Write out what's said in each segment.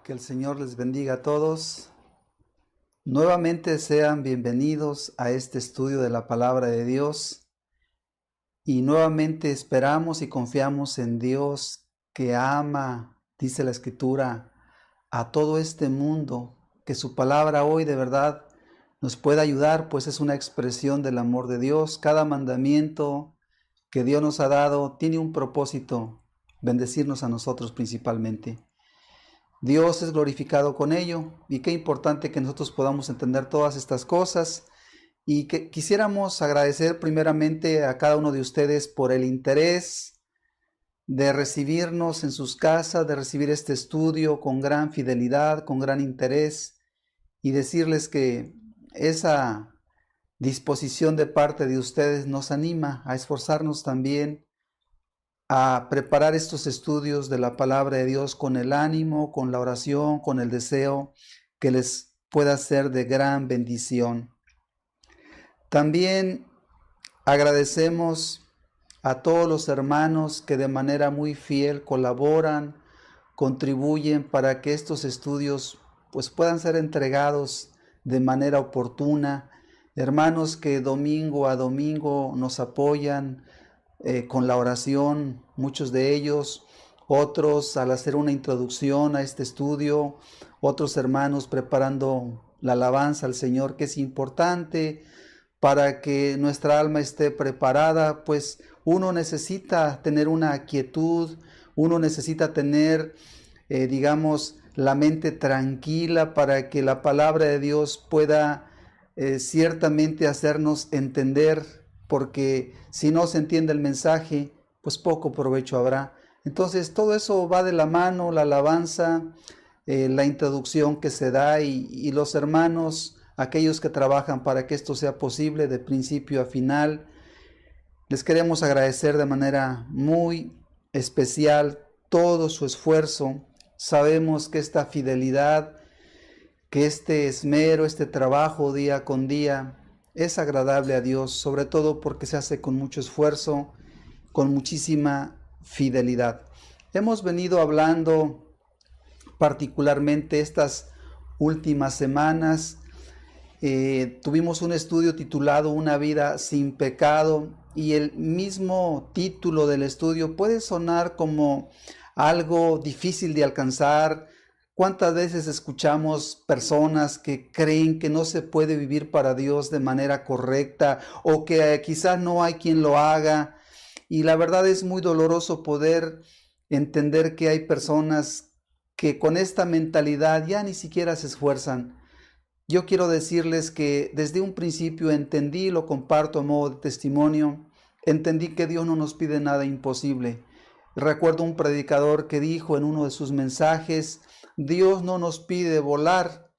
Que el Señor les bendiga a todos. Nuevamente sean bienvenidos a este estudio de la palabra de Dios. Y nuevamente esperamos y confiamos en Dios que ama, dice la Escritura, a todo este mundo. Que su palabra hoy de verdad nos pueda ayudar, pues es una expresión del amor de Dios. Cada mandamiento que Dios nos ha dado tiene un propósito, bendecirnos a nosotros principalmente. Dios es glorificado con ello, y qué importante que nosotros podamos entender todas estas cosas, y que quisiéramos agradecer primeramente a cada uno de ustedes por el interés de recibirnos en sus casas, de recibir este estudio con gran fidelidad, con gran interés, y decirles que esa disposición de parte de ustedes nos anima a esforzarnos también a preparar estos estudios de la palabra de Dios con el ánimo, con la oración, con el deseo que les pueda ser de gran bendición. También agradecemos a todos los hermanos que de manera muy fiel colaboran, contribuyen para que estos estudios pues puedan ser entregados de manera oportuna. Hermanos que domingo a domingo nos apoyan con la oración, muchos de ellos, otros al hacer una introducción a este estudio, otros hermanos preparando la alabanza al Señor, que es importante para que nuestra alma esté preparada, pues uno necesita tener una quietud, uno necesita tener, digamos, la mente tranquila para que la palabra de Dios pueda ciertamente hacernos entender, porque si no se entiende el mensaje, pues poco provecho habrá. Entonces todo eso va de la mano, la alabanza, la introducción que se da y los hermanos, aquellos que trabajan para que esto sea posible de principio a final. Les queremos agradecer de manera muy especial todo su esfuerzo. Sabemos que esta fidelidad, que este esmero, este trabajo día con día es agradable a Dios, sobre todo porque se hace con mucho esfuerzo, con muchísima fidelidad. Hemos venido hablando particularmente estas últimas semanas. Tuvimos un estudio titulado Una vida sin pecado, y el mismo título del estudio puede sonar como algo difícil de alcanzar. ¿Cuántas veces escuchamos personas que creen que no se puede vivir para Dios de manera correcta, o que quizás no hay quien lo haga? Y la verdad es muy doloroso poder entender que hay personas que con esta mentalidad ya ni siquiera se esfuerzan. Yo quiero decirles que desde un principio entendí, lo comparto a modo de testimonio, entendí que Dios no nos pide nada imposible. Recuerdo un predicador que dijo en uno de sus mensajes: Dios no nos pide volar,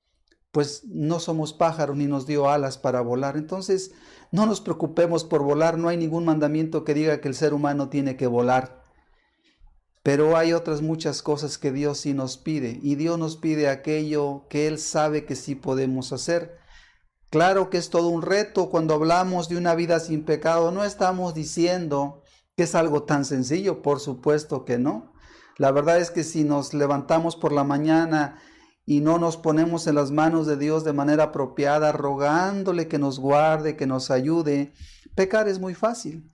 pues no somos pájaros ni nos dio alas para volar. Entonces no nos preocupemos por volar, no hay ningún mandamiento que diga que el ser humano tiene que volar. Pero hay otras muchas cosas que Dios sí nos pide, y Dios nos pide aquello que Él sabe que sí podemos hacer. Claro que es todo un reto. Cuando hablamos de una vida sin pecado, no estamos diciendo que es algo tan sencillo, por supuesto que no. La verdad es que si nos levantamos por la mañana y no nos ponemos en las manos de Dios de manera apropiada, rogándole que nos guarde, que nos ayude, pecar es muy fácil.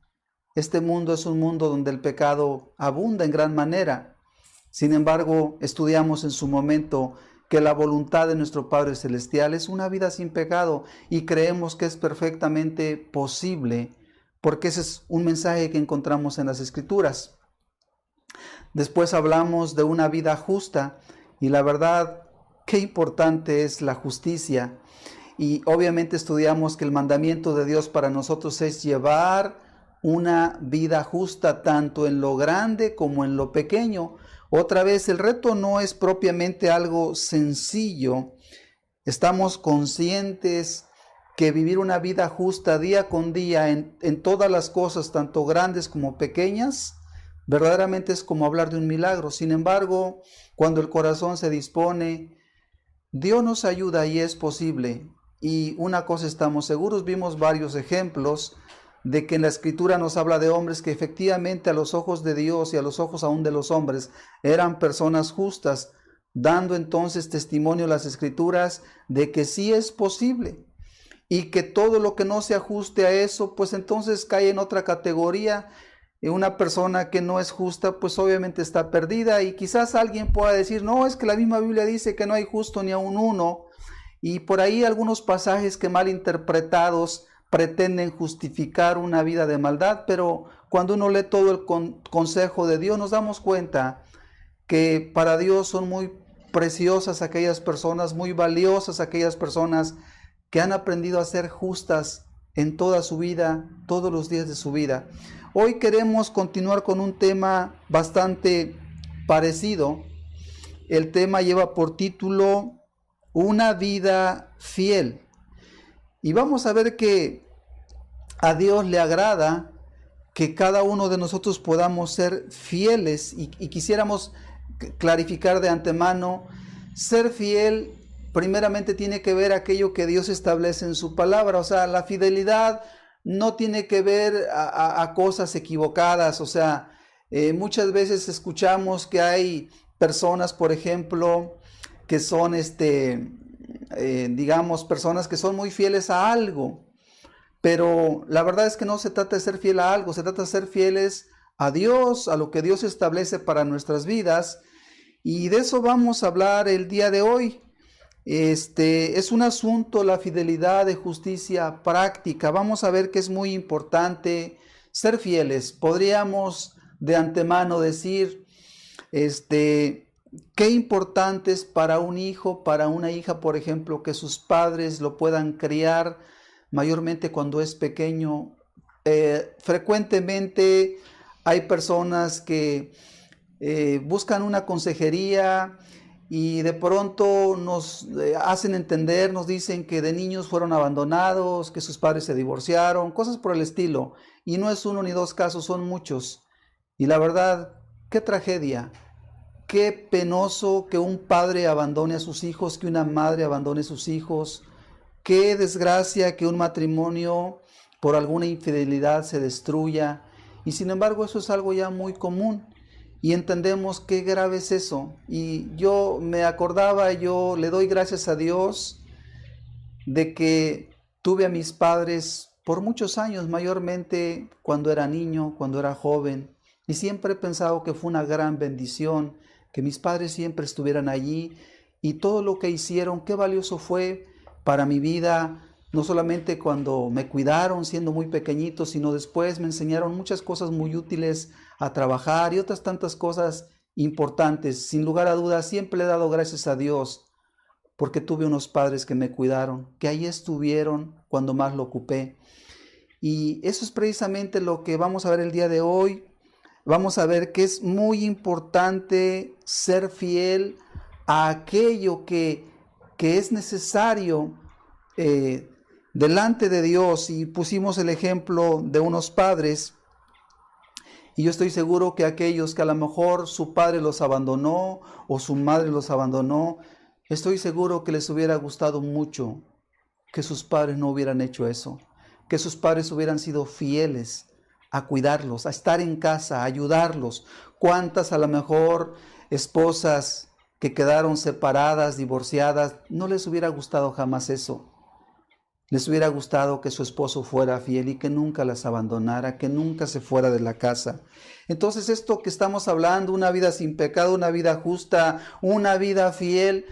Este mundo es un mundo donde el pecado abunda en gran manera. Sin embargo, estudiamos en su momento que la voluntad de nuestro Padre Celestial es una vida sin pecado, y creemos que es perfectamente posible, porque ese es un mensaje que encontramos en las Escrituras. Después hablamos de una vida justa, y la verdad, qué importante es la justicia. Y obviamente estudiamos que el mandamiento de Dios para nosotros es llevar una vida justa tanto en lo grande como en lo pequeño. Otra vez, el reto no es propiamente algo sencillo. Estamos conscientes que vivir una vida justa día con día en todas las cosas, tanto grandes como pequeñas, verdaderamente es como hablar de un milagro. Sin embargo, cuando el corazón se dispone, Dios nos ayuda y es posible. Y una cosa estamos seguros, vimos varios ejemplos de que en la Escritura nos habla de hombres que efectivamente a los ojos de Dios y a los ojos aún de los hombres eran personas justas, dando entonces testimonio a las Escrituras de que sí es posible y que todo lo que no se ajuste a eso, pues entonces cae en otra categoría. Una persona que no es justa, pues obviamente está perdida, y quizás alguien pueda decir, no, es que la misma Biblia dice que no hay justo ni aun uno, y por ahí algunos pasajes que mal interpretados pretenden justificar una vida de maldad, pero cuando uno lee todo el consejo de Dios, nos damos cuenta que para Dios son muy preciosas aquellas personas, muy valiosas aquellas personas que han aprendido a ser justas en toda su vida, todos los días de su vida. Hoy queremos continuar con un tema bastante parecido. El tema lleva por título Una vida fiel. Y vamos a ver que a Dios le agrada que cada uno de nosotros podamos ser fieles, y quisiéramos clarificar de antemano, ser fiel primeramente tiene que ver aquello que Dios establece en su palabra. O sea, la fidelidad no tiene que ver a cosas equivocadas. O sea, muchas veces escuchamos que hay personas, por ejemplo, que son digamos, personas que son muy fieles a algo, pero la verdad es que no se trata de ser fiel a algo, se trata de ser fieles a Dios, a lo que Dios establece para nuestras vidas, y de eso vamos a hablar el día de hoy. Es un asunto, la fidelidad de justicia práctica. Vamos a ver que es muy importante ser fieles. Podríamos de antemano decir, qué importante es para un hijo, para una hija, por ejemplo, que sus padres lo puedan criar, mayormente cuando es pequeño. Frecuentemente hay personas que buscan una consejería y de pronto nos hacen entender, nos dicen que de niños fueron abandonados, que sus padres se divorciaron, cosas por el estilo. Y no es uno ni dos casos, son muchos. Y la verdad, qué tragedia, qué penoso que un padre abandone a sus hijos, que una madre abandone a sus hijos. Qué desgracia que un matrimonio por alguna infidelidad se destruya. Y sin embargo, eso es algo ya muy común. Y entendemos qué grave es eso. Y yo me acordaba, yo le doy gracias a Dios de que tuve a mis padres por muchos años, mayormente cuando era niño, cuando era joven. Y siempre he pensado que fue una gran bendición que mis padres siempre estuvieran allí. Y todo lo que hicieron, qué valioso fue para mi vida, no solamente cuando me cuidaron siendo muy pequeñito, sino después me enseñaron muchas cosas muy útiles a trabajar y otras tantas cosas importantes. Sin lugar a dudas, siempre le he dado gracias a Dios porque tuve unos padres que me cuidaron, que ahí estuvieron cuando más lo ocupé. Y eso es precisamente lo que vamos a ver el día de hoy. Vamos a ver que es muy importante ser fiel a aquello que es necesario delante de Dios. Y pusimos el ejemplo de unos padres, y yo estoy seguro que aquellos que a lo mejor su padre los abandonó o su madre los abandonó, estoy seguro que les hubiera gustado mucho que sus padres no hubieran hecho eso, que sus padres hubieran sido fieles a cuidarlos, a estar en casa, a ayudarlos. ¿Cuántas a lo mejor esposas que quedaron separadas, divorciadas, no les hubiera gustado jamás eso? Les hubiera gustado que su esposo fuera fiel y que nunca las abandonara, que nunca se fuera de la casa. Entonces, esto que estamos hablando, una vida sin pecado, una vida justa, una vida fiel,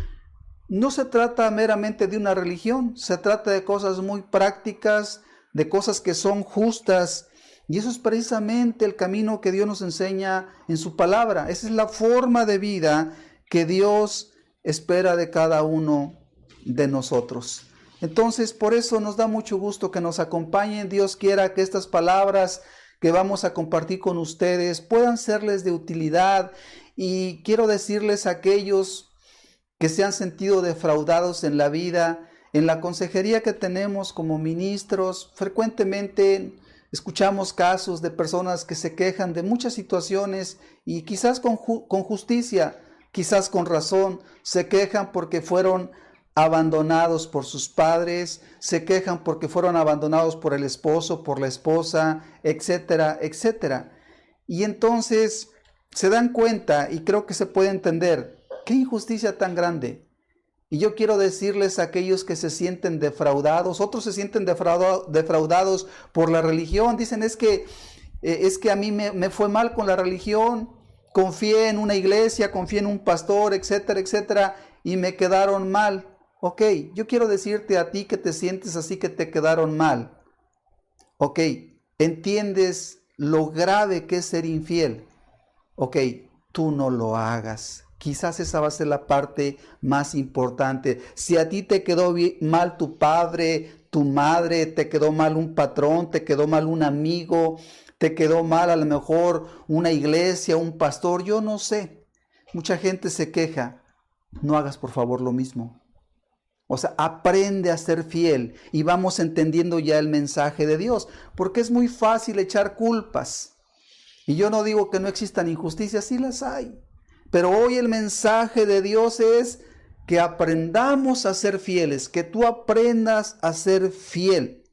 no se trata meramente de una religión, se trata de cosas muy prácticas, de cosas que son justas. Y eso es precisamente el camino que Dios nos enseña en su palabra. Esa es la forma de vida que Dios espera de cada uno de nosotros. Entonces, por eso nos da mucho gusto que nos acompañen. Dios quiera que estas palabras que vamos a compartir con ustedes puedan serles de utilidad. Y quiero decirles a aquellos que se han sentido defraudados en la vida, en la consejería que tenemos como ministros, frecuentemente escuchamos casos de personas que se quejan de muchas situaciones y quizás con justicia, quizás con razón, se quejan porque fueron abandonados por sus padres, se quejan porque fueron abandonados por el esposo, por la esposa, etcétera, etcétera. Y entonces se dan cuenta, y creo que se puede entender, ¿Qué injusticia tan grande? Y yo quiero decirles a aquellos que se sienten defraudados, otros se sienten defraudados por la religión, dicen es que a mí me fue mal con la religión, confié en una iglesia, confié en un pastor, etcétera, etcétera, y me quedaron mal. Ok, yo quiero decirte a ti que te sientes así, que te quedaron mal. Ok, ¿entiendes lo grave que es ser infiel? Ok, tú no lo hagas. Quizás esa va a ser la parte más importante. Si a ti te quedó mal tu padre, tu madre, te quedó mal un patrón, te quedó mal un amigo, te quedó mal a lo mejor una iglesia, un pastor, yo no sé. Mucha gente se queja. No hagas por favor lo mismo. O sea, aprende a ser fiel y vamos entendiendo ya el mensaje de Dios, porque es muy fácil echar culpas. Y yo no digo que no existan injusticias, sí las hay. Pero hoy el mensaje de Dios es que aprendamos a ser fieles, que tú aprendas a ser fiel.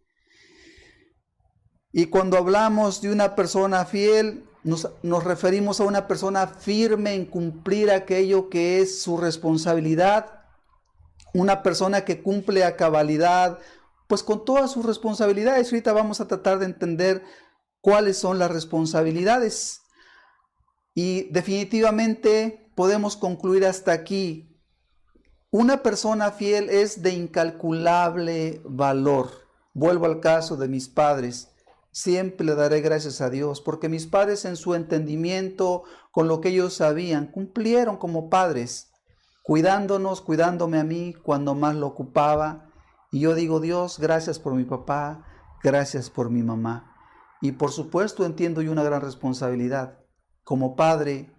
Y cuando hablamos de una persona fiel, nos referimos a una persona firme en cumplir aquello que es su responsabilidad. Una persona que cumple a cabalidad, pues con todas sus responsabilidades. Ahorita vamos a tratar de entender cuáles son las responsabilidades. Y definitivamente podemos concluir hasta aquí. Una persona fiel es de incalculable valor. Vuelvo al caso de mis padres. Siempre le daré gracias a Dios, porque mis padres en su entendimiento, con lo que ellos sabían, cumplieron como padres, cuidándonos, cuidándome a mí cuando más lo ocupaba. Y yo digo, Dios, gracias por mi papá, gracias por mi mamá. Y por supuesto entiendo yo una gran responsabilidad. Como padre,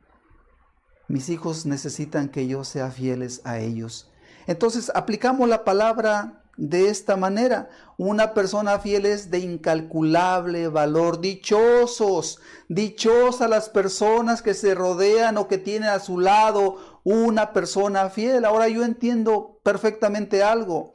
mis hijos necesitan que yo sea fieles a ellos. Entonces aplicamos la palabra de esta manera. Una persona fiel es de incalculable valor. Dichosas las personas que se rodean o que tienen a su lado una persona fiel. Ahora yo entiendo perfectamente algo.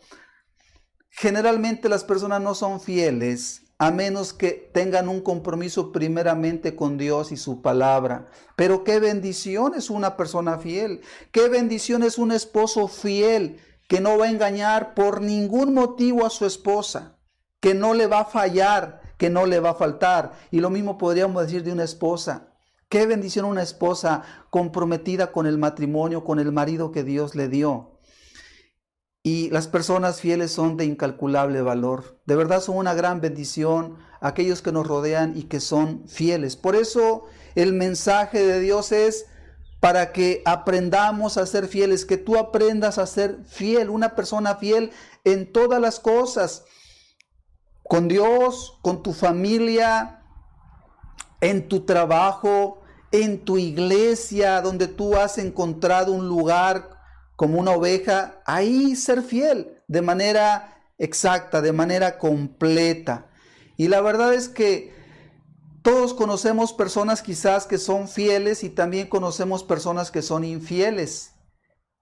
Generalmente las personas no son fieles a menos que tengan un compromiso primeramente con Dios y su palabra. Pero qué bendición es una persona fiel. Qué bendición es un esposo fiel que no va a engañar por ningún motivo a su esposa, que no le va a fallar, que no le va a faltar. Y lo mismo podríamos decir de una esposa. Qué bendición una esposa comprometida con el matrimonio, con el marido que Dios le dio. Y las personas fieles son de incalculable valor. De verdad son una gran bendición aquellos que nos rodean y que son fieles. Por eso el mensaje de Dios es para que aprendamos a ser fieles, que tú aprendas a ser fiel, una persona fiel en todas las cosas, con Dios, con tu familia, en tu trabajo, en tu iglesia, donde tú has encontrado un lugar como una oveja, ahí ser fiel de manera exacta, de manera completa. Y la verdad es que todos conocemos personas quizás que son fieles y también conocemos personas que son infieles.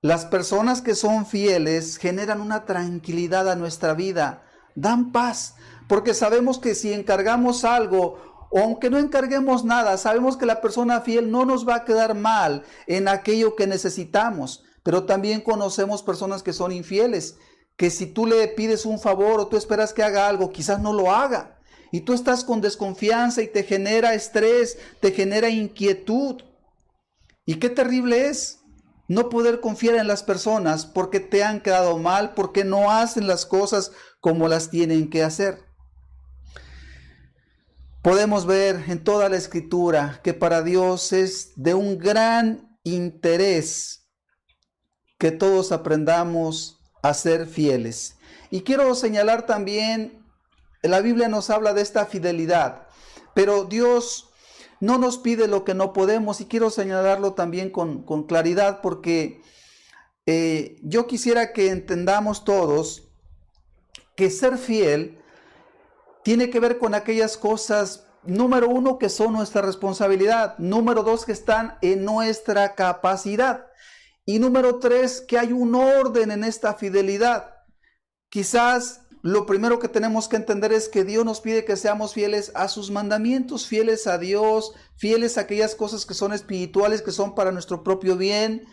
Las personas que son fieles generan una tranquilidad a nuestra vida, dan paz, porque sabemos que si encargamos algo, o aunque no encarguemos nada, sabemos que la persona fiel no nos va a quedar mal en aquello que necesitamos. Pero también conocemos personas que son infieles, que si tú le pides un favor o tú esperas que haga algo, quizás no lo haga. Y tú estás con desconfianza y te genera estrés, te genera inquietud. Y qué terrible es no poder confiar en las personas porque te han quedado mal, porque no hacen las cosas como las tienen que hacer. Podemos ver en toda la Escritura que para Dios es de un gran interés que todos aprendamos a ser fieles. Y quiero señalar también, la Biblia nos habla de esta fidelidad, pero Dios no nos pide lo que no podemos, y quiero señalarlo también con claridad, porque yo quisiera que entendamos todos que ser fiel tiene que ver con aquellas cosas, número uno, que son nuestra responsabilidad, número dos, que están en nuestra capacidad. Y número tres, que hay un orden en esta fidelidad. Quizás lo primero que tenemos que entender es que Dios nos pide que seamos fieles a sus mandamientos, fieles a Dios, fieles a aquellas cosas que son espirituales, que son para nuestro propio bien.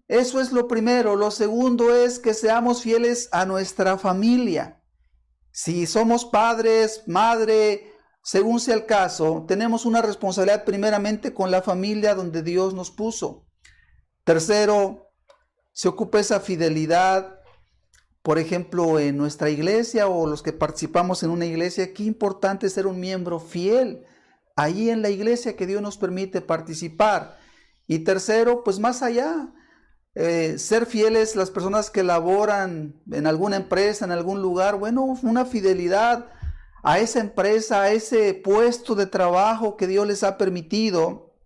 Eso es lo primero. Lo segundo es que seamos fieles a nuestra familia. Si somos padres, madre, según sea el caso, tenemos una responsabilidad primeramente con la familia donde Dios nos puso. Tercero, se ocupa esa fidelidad. Por ejemplo, en nuestra iglesia o los que participamos en una iglesia, qué importante es ser un miembro fiel allí en la iglesia que Dios nos permite participar. Y tercero, pues más allá, ser fieles las personas que laboran en alguna empresa, en algún lugar, bueno, una fidelidad a esa empresa, a ese puesto de trabajo que Dios les ha permitido.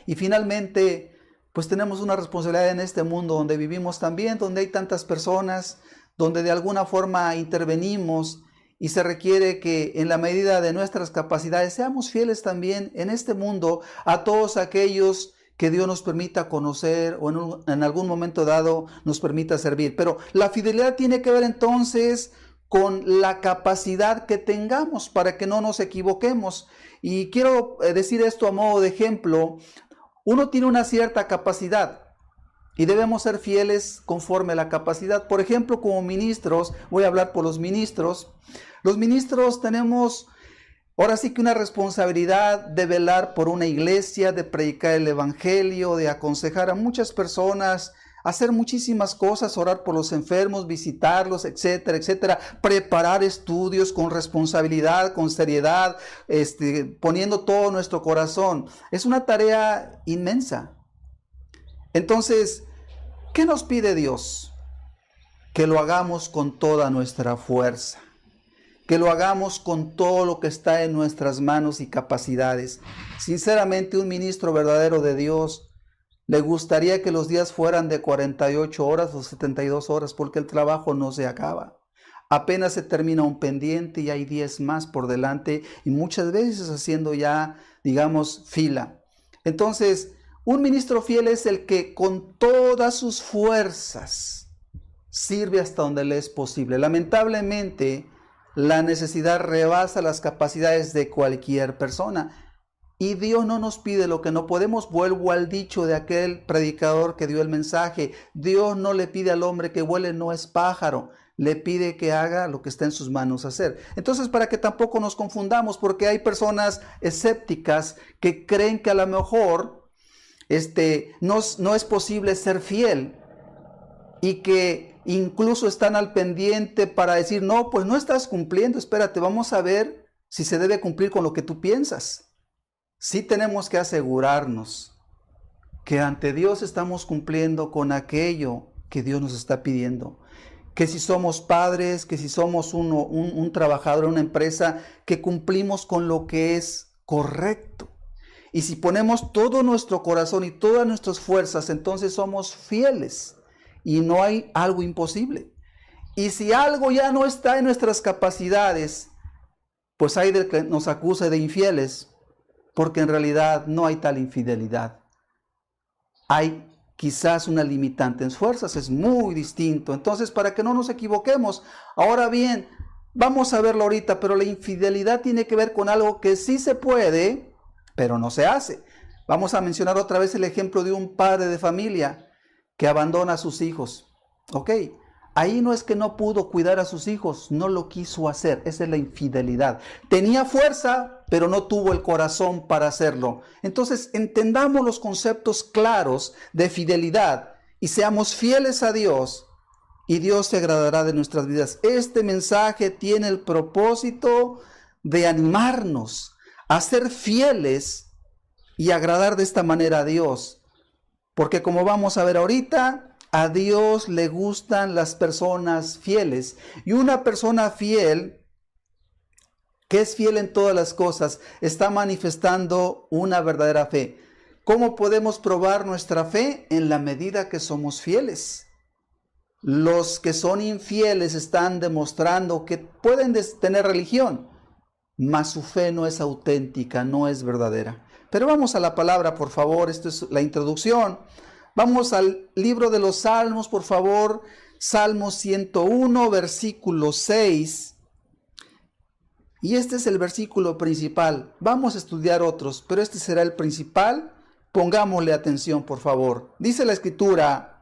Y finalmente, pues tenemos una responsabilidad en este mundo donde vivimos también, donde hay tantas personas, donde de alguna forma intervenimos y se requiere que en la medida de nuestras capacidades seamos fieles también en este mundo a todos aquellos que Dios nos permita conocer o en algún momento dado nos permita servir. Pero la fidelidad tiene que ver entonces con la capacidad que tengamos para que no nos equivoquemos. Y quiero decir esto a modo de ejemplo. Uno tiene una cierta capacidad y debemos ser fieles conforme a la capacidad. Por ejemplo, como ministros, voy a hablar por los ministros. Los ministros tenemos ahora sí que una responsabilidad de velar por una iglesia, de predicar el evangelio, de aconsejar a muchas personas, hacer muchísimas cosas, orar por los enfermos, visitarlos, etcétera, etcétera, preparar estudios con responsabilidad, con seriedad, poniendo todo nuestro corazón. Es una tarea inmensa. Entonces, ¿qué nos pide Dios? Que lo hagamos con toda nuestra fuerza, que lo hagamos con todo lo que está en nuestras manos y capacidades. Sinceramente, un ministro verdadero de Dios le gustaría que los días fueran de 48 horas o 72 horas, porque el trabajo no se acaba. Apenas se termina un pendiente y hay 10 más por delante y muchas veces haciendo ya, digamos, fila. Entonces, un ministro fiel es el que con todas sus fuerzas sirve hasta donde le es posible. Lamentablemente, la necesidad rebasa las capacidades de cualquier persona. Y Dios no nos pide lo que no podemos. Vuelvo al dicho de aquel predicador que dio el mensaje. Dios no le pide al hombre que vuele, no es pájaro. Le pide que haga lo que está en sus manos hacer. Entonces, para que tampoco nos confundamos, porque hay personas escépticas que creen que a lo mejor no es posible ser fiel y que incluso están al pendiente para decir, no, pues no estás cumpliendo, espérate, vamos a ver si se debe cumplir con lo que tú piensas. Sí tenemos que asegurarnos que ante Dios estamos cumpliendo con aquello que Dios nos está pidiendo. Que si somos padres, que si somos un trabajador en una empresa, que cumplimos con lo que es correcto. Y si ponemos todo nuestro corazón y todas nuestras fuerzas, entonces somos fieles y no hay algo imposible. Y si algo ya no está en nuestras capacidades, pues hay del que nos acuse de infieles, porque en realidad no hay tal infidelidad. Hay quizás una limitante en fuerzas, es muy distinto. Entonces, para que no nos equivoquemos, ahora bien, vamos a verlo ahorita, pero la infidelidad tiene que ver con algo que sí se puede, pero no se hace. Vamos a mencionar otra vez el ejemplo de un padre de familia que abandona a sus hijos. Ok, ahí no es que no pudo cuidar a sus hijos, no lo quiso hacer, esa es la infidelidad. Tenía fuerza, pero no tuvo el corazón para hacerlo. Entonces, entendamos los conceptos claros de fidelidad y seamos fieles a Dios y Dios se agradará de nuestras vidas. Este mensaje tiene el propósito de animarnos a ser fieles y agradar de esta manera a Dios. Porque como vamos a ver ahorita, a Dios le gustan las personas fieles. Y una persona fiel, que es fiel en todas las cosas, está manifestando una verdadera fe. ¿Cómo podemos probar nuestra fe? En la medida que somos fieles. Los que son infieles están demostrando que pueden tener religión, mas su fe no es auténtica, no es verdadera. Pero vamos a la palabra, por favor. Esto es la introducción. Vamos al libro de los Salmos, por favor. Salmo 101, versículo 6. Y este es el versículo principal. Vamos a estudiar otros, pero este será el principal Pongámosle atención, por favor. Dice la Escritura: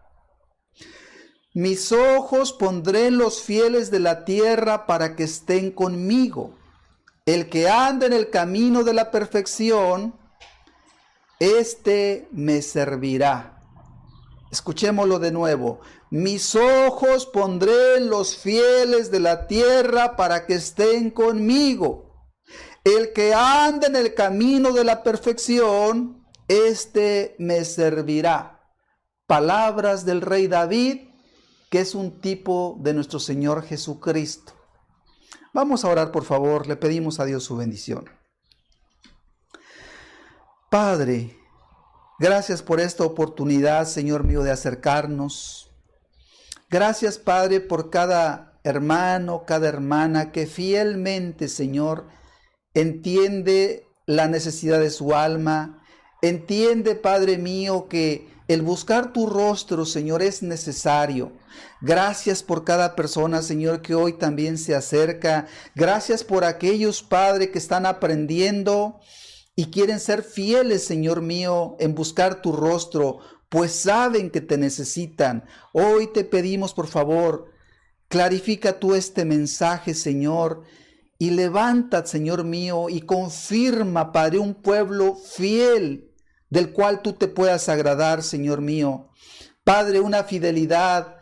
mis ojos pondré en los fieles de la tierra para que estén conmigo. El que anda en el camino de la perfección, éste me servirá. Escuchémoslo de nuevo. Mis ojos pondré en los fieles de la tierra para que estén conmigo. El que anda en el camino de la perfección, éste me servirá. Palabras del rey David, que es un tipo de nuestro Señor Jesucristo. Vamos a orar, por favor. Le pedimos a Dios su bendición. Padre, gracias por esta oportunidad, Señor mío, de acercarnos. Gracias, Padre, por cada hermano, cada hermana que fielmente, Señor, entiende la necesidad de su alma. Entiende, Padre mío, que el buscar tu rostro, Señor, es necesario. Gracias por cada persona, Señor, que hoy también se acerca. Gracias por aquellos, Padre, que están aprendiendo y quieren ser fieles, Señor mío, en buscar tu rostro, pues saben que te necesitan. Hoy te pedimos, por favor, clarifica tú este mensaje, Señor, y levanta, Señor mío, y confirma, Padre, un pueblo fiel del cual tú te puedas agradar, Señor mío. Padre, una fidelidad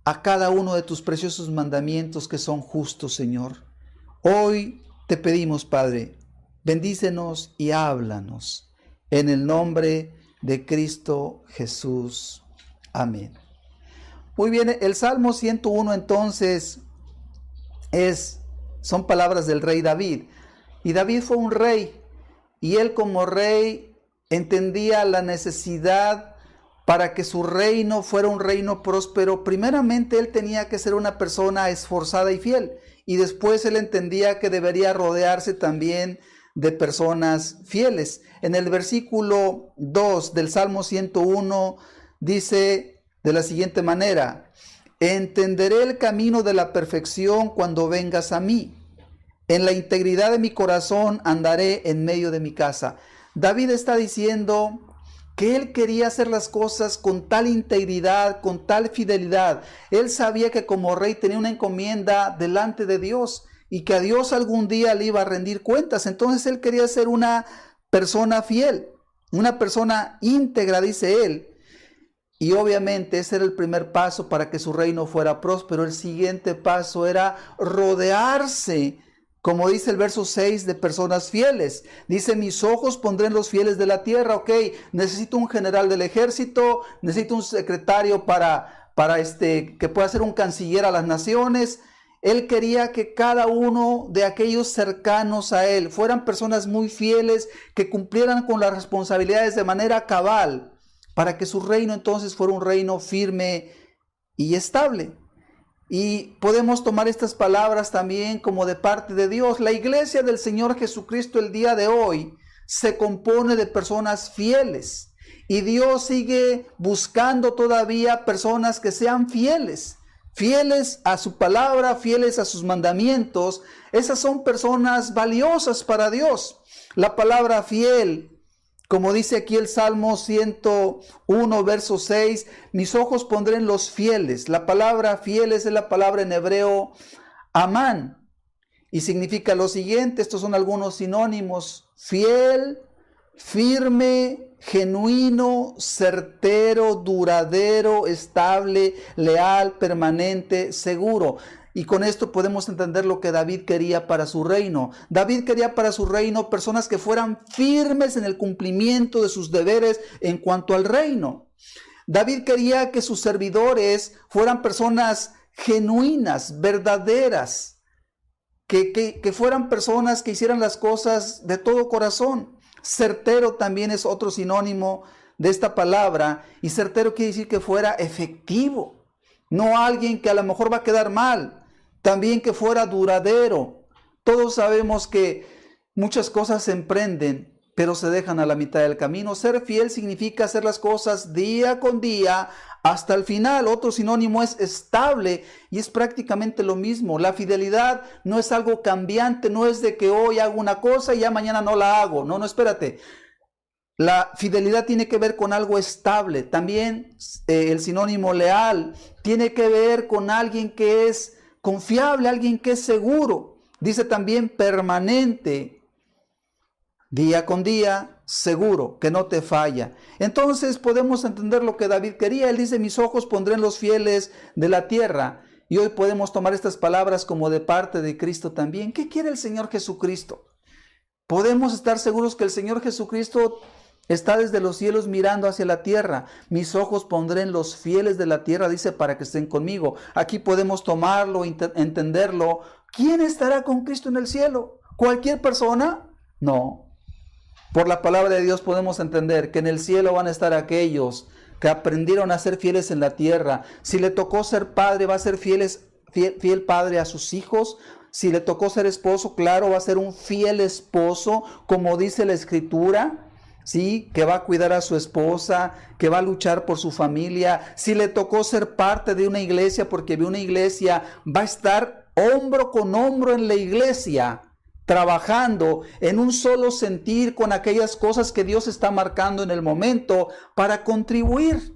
a cada uno de tus preciosos mandamientos que son justos, Señor. Hoy te pedimos, Padre, bendícenos y háblanos. En el nombre de Cristo Jesús. Amén. Muy bien, el Salmo 101 entonces son palabras del rey David. Y David fue un rey, y él como rey entendía la necesidad para que su reino fuera un reino próspero. Primeramente él tenía que ser una persona esforzada y fiel, y después él entendía que debería rodearse también de personas fieles. En el versículo 2 del Salmo 101 dice de la siguiente manera: entenderé el camino de la perfección cuando vengas a mí. En la integridad de mi corazón andaré en medio de mi casa. David está diciendo que él quería hacer las cosas con tal integridad, con tal fidelidad. Él sabía que como rey tenía una encomienda delante de Dios y que a Dios algún día le iba a rendir cuentas. Entonces él quería ser una persona fiel, una persona íntegra, dice él. Y obviamente ese era el primer paso para que su reino fuera próspero. El siguiente paso era rodearse, como dice el verso 6, de personas fieles. Dice: mis ojos pondré en los fieles de la tierra. Ok, necesito un general del ejército, necesito un secretario para que pueda ser un canciller a las naciones. Él quería que cada uno de aquellos cercanos a él fueran personas muy fieles, que cumplieran con las responsabilidades de manera cabal, para que su reino entonces fuera un reino firme y estable. Y podemos tomar estas palabras también como de parte de Dios. La iglesia del Señor Jesucristo el día de hoy se compone de personas fieles. Y Dios sigue buscando todavía personas que sean fieles. Fieles a su palabra, fieles a sus mandamientos. Esas son personas valiosas para Dios. La palabra fiel, como dice aquí el Salmo 101, verso 6, mis ojos pondré en los fieles. La palabra fieles es la palabra en hebreo amán, y significa lo siguiente. Estos son algunos sinónimos: fiel, firme, genuino, certero, duradero, estable, leal, permanente, seguro. Y con esto podemos entender lo que David quería para su reino. David quería para su reino personas que fueran firmes en el cumplimiento de sus deberes en cuanto al reino. David quería que sus servidores fueran personas genuinas, verdaderas, que fueran personas que hicieran las cosas de todo corazón. Certero también es otro sinónimo de esta palabra, y certero quiere decir que fuera efectivo, no alguien que a lo mejor va a quedar mal. También que fuera duradero. Todos sabemos que muchas cosas se emprenden, pero se dejan a la mitad del camino. Ser fiel significa hacer las cosas día con día hasta el final. Otro sinónimo es estable, y es prácticamente lo mismo. La fidelidad no es algo cambiante, no es de que hoy hago una cosa y ya mañana no la hago. No, espérate. La fidelidad tiene que ver con algo estable. También el sinónimo leal tiene que ver con alguien que es confiable, alguien que es seguro. Dice también permanente, día con día, seguro, que no te falla. Entonces podemos entender lo que David quería. Él dice, mis ojos pondré en los fieles de la tierra. Y hoy podemos tomar estas palabras como de parte de Cristo también. ¿Qué quiere el Señor Jesucristo? Podemos estar seguros que el Señor Jesucristo está desde los cielos mirando hacia la tierra. Mis ojos pondré en los fieles de la tierra, dice, para que estén conmigo. Aquí podemos tomarlo, entenderlo. ¿Quién estará con Cristo en el cielo? ¿Cualquier persona? No. Por la palabra de Dios podemos entender que en el cielo van a estar aquellos que aprendieron a ser fieles en la tierra. Si le tocó ser padre, va a ser fiel padre a sus hijos. Si le tocó ser esposo, claro, va a ser un fiel esposo, como dice la Escritura. ¿Sí? Que va a cuidar a su esposa, que va a luchar por su familia. Si le tocó ser parte de una iglesia, porque de una iglesia va a estar hombro con hombro en la iglesia, trabajando en un solo sentir con aquellas cosas que Dios está marcando en el momento para contribuir,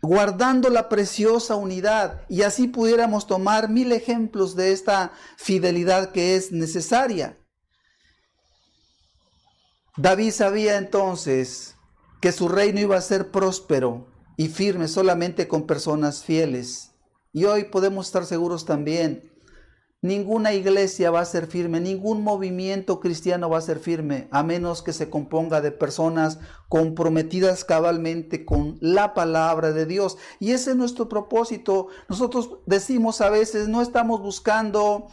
guardando la preciosa unidad. Y así pudiéramos tomar 1000 ejemplos de esta fidelidad que es necesaria. David sabía entonces que su reino iba a ser próspero y firme solamente con personas fieles. Y hoy podemos estar seguros también, ninguna iglesia va a ser firme, ningún movimiento cristiano va a ser firme, a menos que se componga de personas comprometidas cabalmente con la palabra de Dios. Y ese es nuestro propósito. Nosotros decimos a veces, no estamos buscando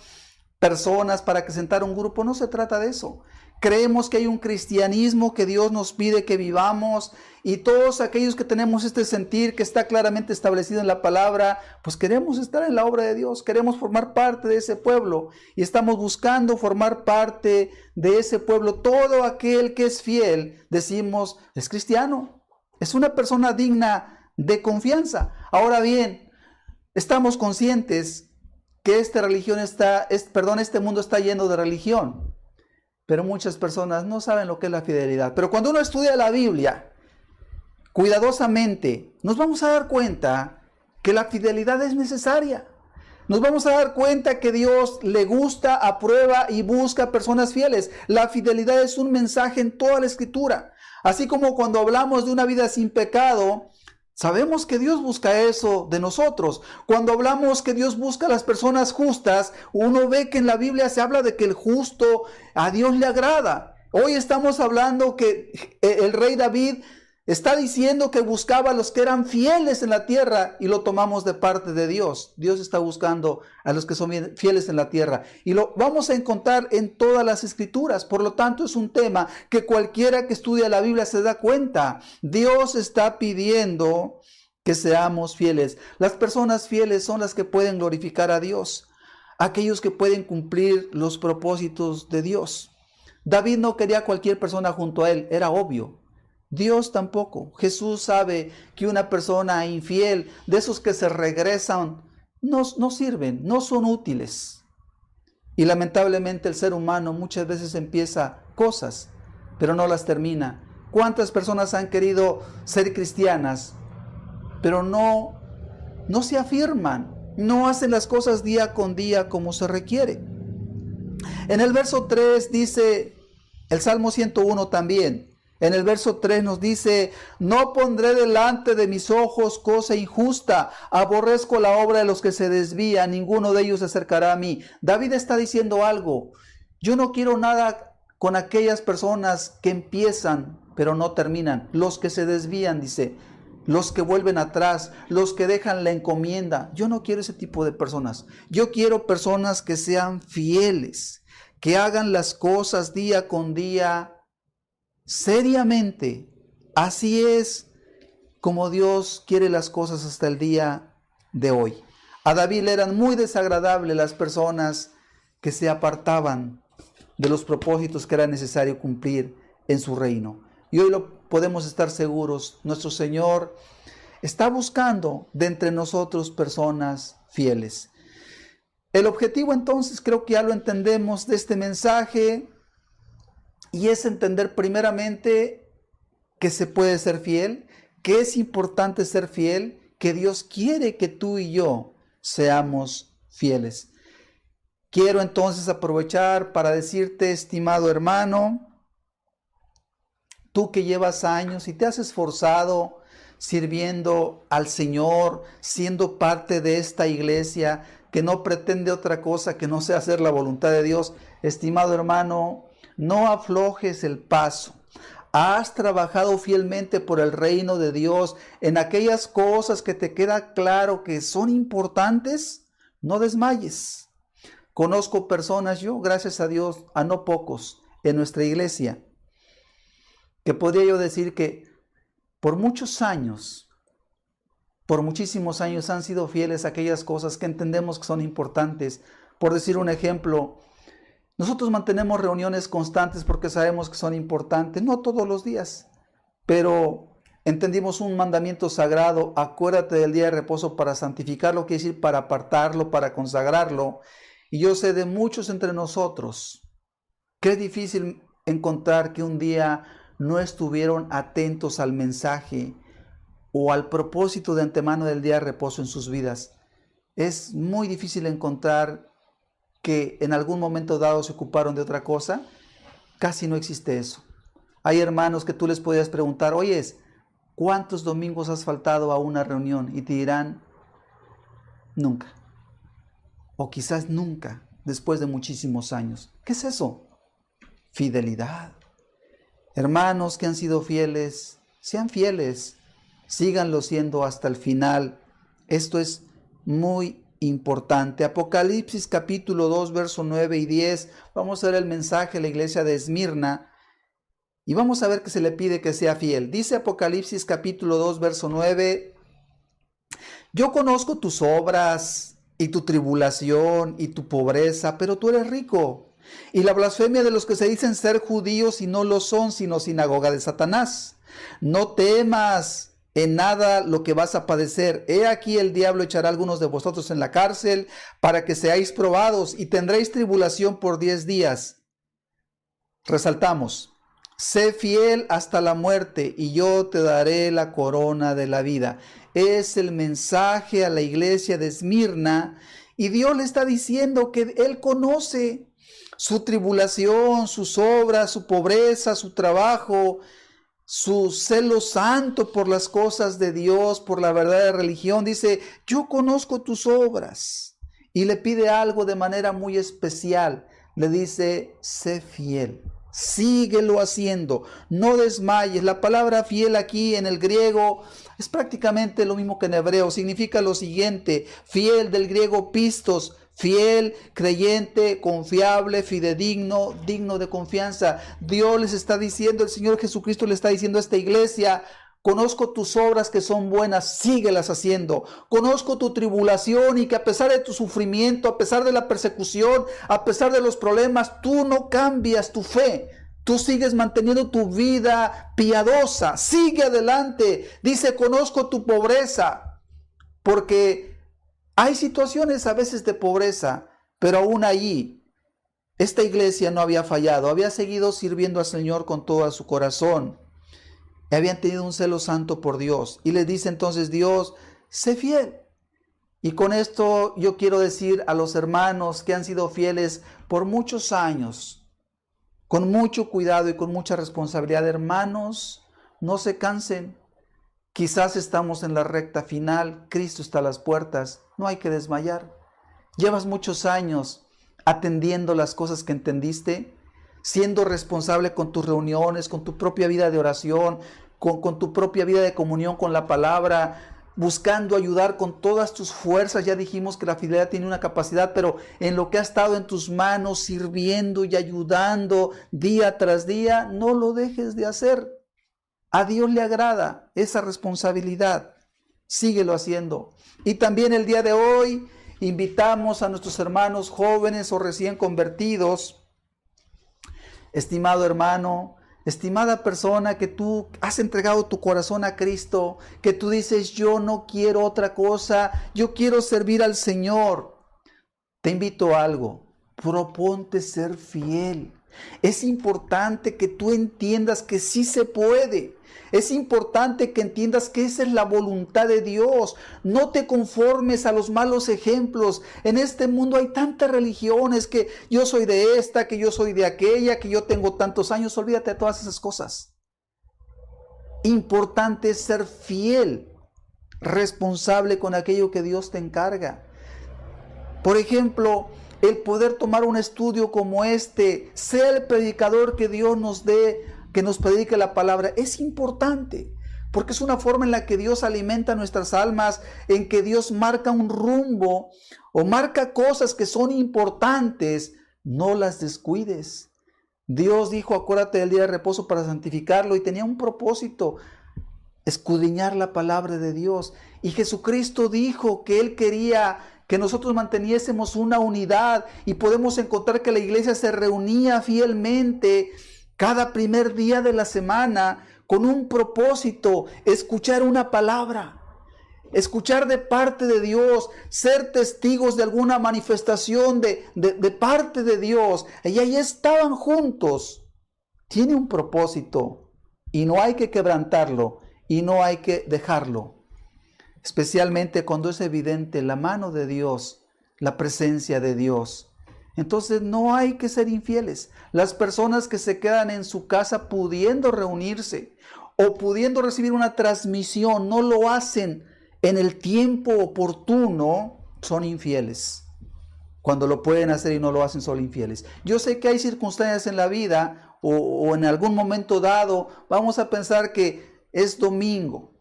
personas para que sentar un grupo, no se trata de eso. Creemos que hay un cristianismo que Dios nos pide que vivamos, y todos aquellos que tenemos este sentir que está claramente establecido en la palabra, pues queremos estar en la obra de Dios, queremos formar parte de ese pueblo y estamos buscando formar parte de ese pueblo. Todo aquel que es fiel, decimos, es cristiano, es una persona digna de confianza. Ahora bien, estamos conscientes que este mundo está lleno de religión. Pero muchas personas no saben lo que es la fidelidad. Pero cuando uno estudia la Biblia cuidadosamente, nos vamos a dar cuenta que la fidelidad es necesaria. Nos vamos a dar cuenta que Dios le gusta, aprueba y busca personas fieles. La fidelidad es un mensaje en toda la Escritura. Así como cuando hablamos de una vida sin pecado, sabemos que Dios busca eso de nosotros. Cuando hablamos que Dios busca a las personas justas, uno ve que en la Biblia se habla de que el justo a Dios le agrada. Hoy estamos hablando que el rey David está diciendo que buscaba a los que eran fieles en la tierra, y lo tomamos de parte de Dios. Dios está buscando a los que son fieles en la tierra, y lo vamos a encontrar en todas las Escrituras. Por lo tanto, es un tema que cualquiera que estudia la Biblia se da cuenta. Dios está pidiendo que seamos fieles. Las personas fieles son las que pueden glorificar a Dios, aquellos que pueden cumplir los propósitos de Dios. David no quería a cualquier persona junto a él, era obvio. Dios tampoco. Jesús sabe que una persona infiel, de esos que se regresan, no sirven, no son útiles. Y lamentablemente el ser humano muchas veces empieza cosas, pero no las termina. ¿Cuántas personas han querido ser cristianas, pero no se afirman, no hacen las cosas día con día como se requiere? En el verso 3 dice, el Salmo 101 también, en el verso 3 nos dice, no pondré delante de mis ojos cosa injusta, aborrezco la obra de los que se desvían, ninguno de ellos se acercará a mí. David está diciendo algo, yo no quiero nada con aquellas personas que empiezan pero no terminan, los que se desvían, dice, los que vuelven atrás, los que dejan la encomienda. Yo no quiero ese tipo de personas, yo quiero personas que sean fieles, que hagan las cosas día con día, seriamente. Así es como Dios quiere las cosas hasta el día de hoy. A David le eran muy desagradables las personas que se apartaban de los propósitos que era necesario cumplir en su reino. Y hoy lo podemos estar seguros, nuestro Señor está buscando de entre nosotros personas fieles. El objetivo entonces, creo que ya lo entendemos, de este mensaje Y es entender primeramente que se puede ser fiel, que es importante ser fiel, que Dios quiere que tú y yo seamos fieles. Quiero entonces aprovechar para decirte, estimado hermano, tú que llevas años y te has esforzado sirviendo al Señor, siendo parte de esta iglesia que no pretende otra cosa que no sea hacer la voluntad de Dios, estimado hermano, no aflojes el paso. Has trabajado fielmente por el reino de Dios en aquellas cosas que te queda claro que son importantes, no desmayes. Conozco personas, yo, gracias a Dios, a no pocos en nuestra iglesia, que podría yo decir que por muchos años, por muchísimos años han sido fieles a aquellas cosas que entendemos que son importantes. Por decir un ejemplo, nosotros mantenemos reuniones constantes porque sabemos que son importantes, no todos los días, pero entendimos un mandamiento sagrado, acuérdate del día de reposo para santificarlo, quiere decir para apartarlo, para consagrarlo. Y yo sé de muchos entre nosotros que es difícil encontrar que un día no estuvieron atentos al mensaje o al propósito de antemano del día de reposo en sus vidas. Es muy difícil encontrar que en algún momento dado se ocuparon de otra cosa. Casi no existe eso. Hay hermanos que tú les podrías preguntar, oyes, ¿cuántos domingos has faltado a una reunión? Y te dirán, nunca. O quizás nunca, después de muchísimos años. ¿Qué es eso? Fidelidad. Hermanos que han sido fieles, sean fieles, síganlo siendo hasta el final. Esto es muy importante. Apocalipsis capítulo 2, verso 9 y 10. Vamos a ver el mensaje a la iglesia de Esmirna y vamos a ver que se le pide que sea fiel. Dice Apocalipsis capítulo 2, verso 9. Yo conozco tus obras y tu tribulación y tu pobreza, pero tú eres rico. Y la blasfemia de los que se dicen ser judíos y no lo son, sino sinagoga de Satanás. No temas en nada lo que vas a padecer. He aquí el diablo echará a algunos de vosotros en la cárcel para que seáis probados y tendréis tribulación por 10 días. Resaltamos, sé fiel hasta la muerte y yo te daré la corona de la vida. Es el mensaje a la iglesia de Esmirna y Dios le está diciendo que Él conoce su tribulación, sus obras, su pobreza, su trabajo, su celo santo por las cosas de Dios, por la verdadera religión. Dice, yo conozco tus obras. Y le pide algo de manera muy especial. Le dice, sé fiel. Síguelo haciendo, no desmayes. La palabra fiel aquí en el griego es prácticamente lo mismo que en hebreo. Significa lo siguiente, fiel del griego pistos, fiel, creyente, confiable, fidedigno, digno de confianza. Dios les está diciendo, el Señor Jesucristo le está diciendo a esta iglesia, conozco tus obras que son buenas, síguelas haciendo. Conozco tu tribulación y que a pesar de tu sufrimiento, a pesar de la persecución, a pesar de los problemas, tú no cambias tu fe. Tú sigues manteniendo tu vida piadosa. Sigue adelante. Dice, conozco tu pobreza. Porque hay situaciones a veces de pobreza, pero aún allí, esta iglesia no había fallado. Había seguido sirviendo al Señor con todo su corazón. Habían tenido un celo santo por Dios. Y les dice entonces Dios, sé fiel. Y con esto yo quiero decir a los hermanos que han sido fieles por muchos años, con mucho cuidado y con mucha responsabilidad, hermanos, no se cansen. Quizás estamos en la recta final, Cristo está a las puertas, no hay que desmayar. Llevas muchos años atendiendo las cosas que entendiste, siendo responsable con tus reuniones, con tu propia vida de oración, con tu propia vida de comunión con la palabra, buscando ayudar con todas tus fuerzas. Ya dijimos que la fidelidad tiene una capacidad, pero en lo que ha estado en tus manos, sirviendo y ayudando día tras día, no lo dejes de hacer. A Dios le agrada esa responsabilidad. Síguelo haciendo. Y también el día de hoy invitamos a nuestros hermanos jóvenes o recién convertidos. Estimado hermano, estimada persona que tú has entregado tu corazón a Cristo, que tú dices, yo no quiero otra cosa, yo quiero servir al Señor. Te invito a algo, proponte ser fiel. Es importante que tú entiendas que sí se puede. Es importante que entiendas que esa es la voluntad de Dios. No te conformes a los malos ejemplos. En este mundo hay tantas religiones, que yo soy de esta, que yo soy de aquella, que yo tengo tantos años. Olvídate de todas esas cosas. Importante es ser fiel, responsable con aquello que Dios te encarga. Por ejemplo, el poder tomar un estudio como este, sea el predicador que Dios nos dé, que nos predique la palabra, es importante, porque es una forma en la que Dios alimenta nuestras almas, en que Dios marca un rumbo o marca cosas que son importantes. No las descuides. Dios dijo, acuérdate del día de reposo para santificarlo, y tenía un propósito: escudriñar la palabra de Dios. Y Jesucristo dijo que Él quería que nosotros manteniésemos una unidad, y podemos encontrar que la iglesia se reunía fielmente cada primer día de la semana con un propósito: escuchar una palabra, escuchar de parte de Dios, ser testigos de alguna manifestación de parte de Dios. Y ahí estaban juntos. Tiene un propósito y no hay que quebrantarlo y no hay que dejarlo. Especialmente cuando es evidente la mano de Dios, la presencia de Dios. Entonces no hay que ser infieles. Las personas que se quedan en su casa pudiendo reunirse o pudiendo recibir una transmisión, no lo hacen en el tiempo oportuno, son infieles. Cuando lo pueden hacer y no lo hacen, son infieles. Yo sé que hay circunstancias en la vida o en algún momento dado, vamos a pensar que es domingo,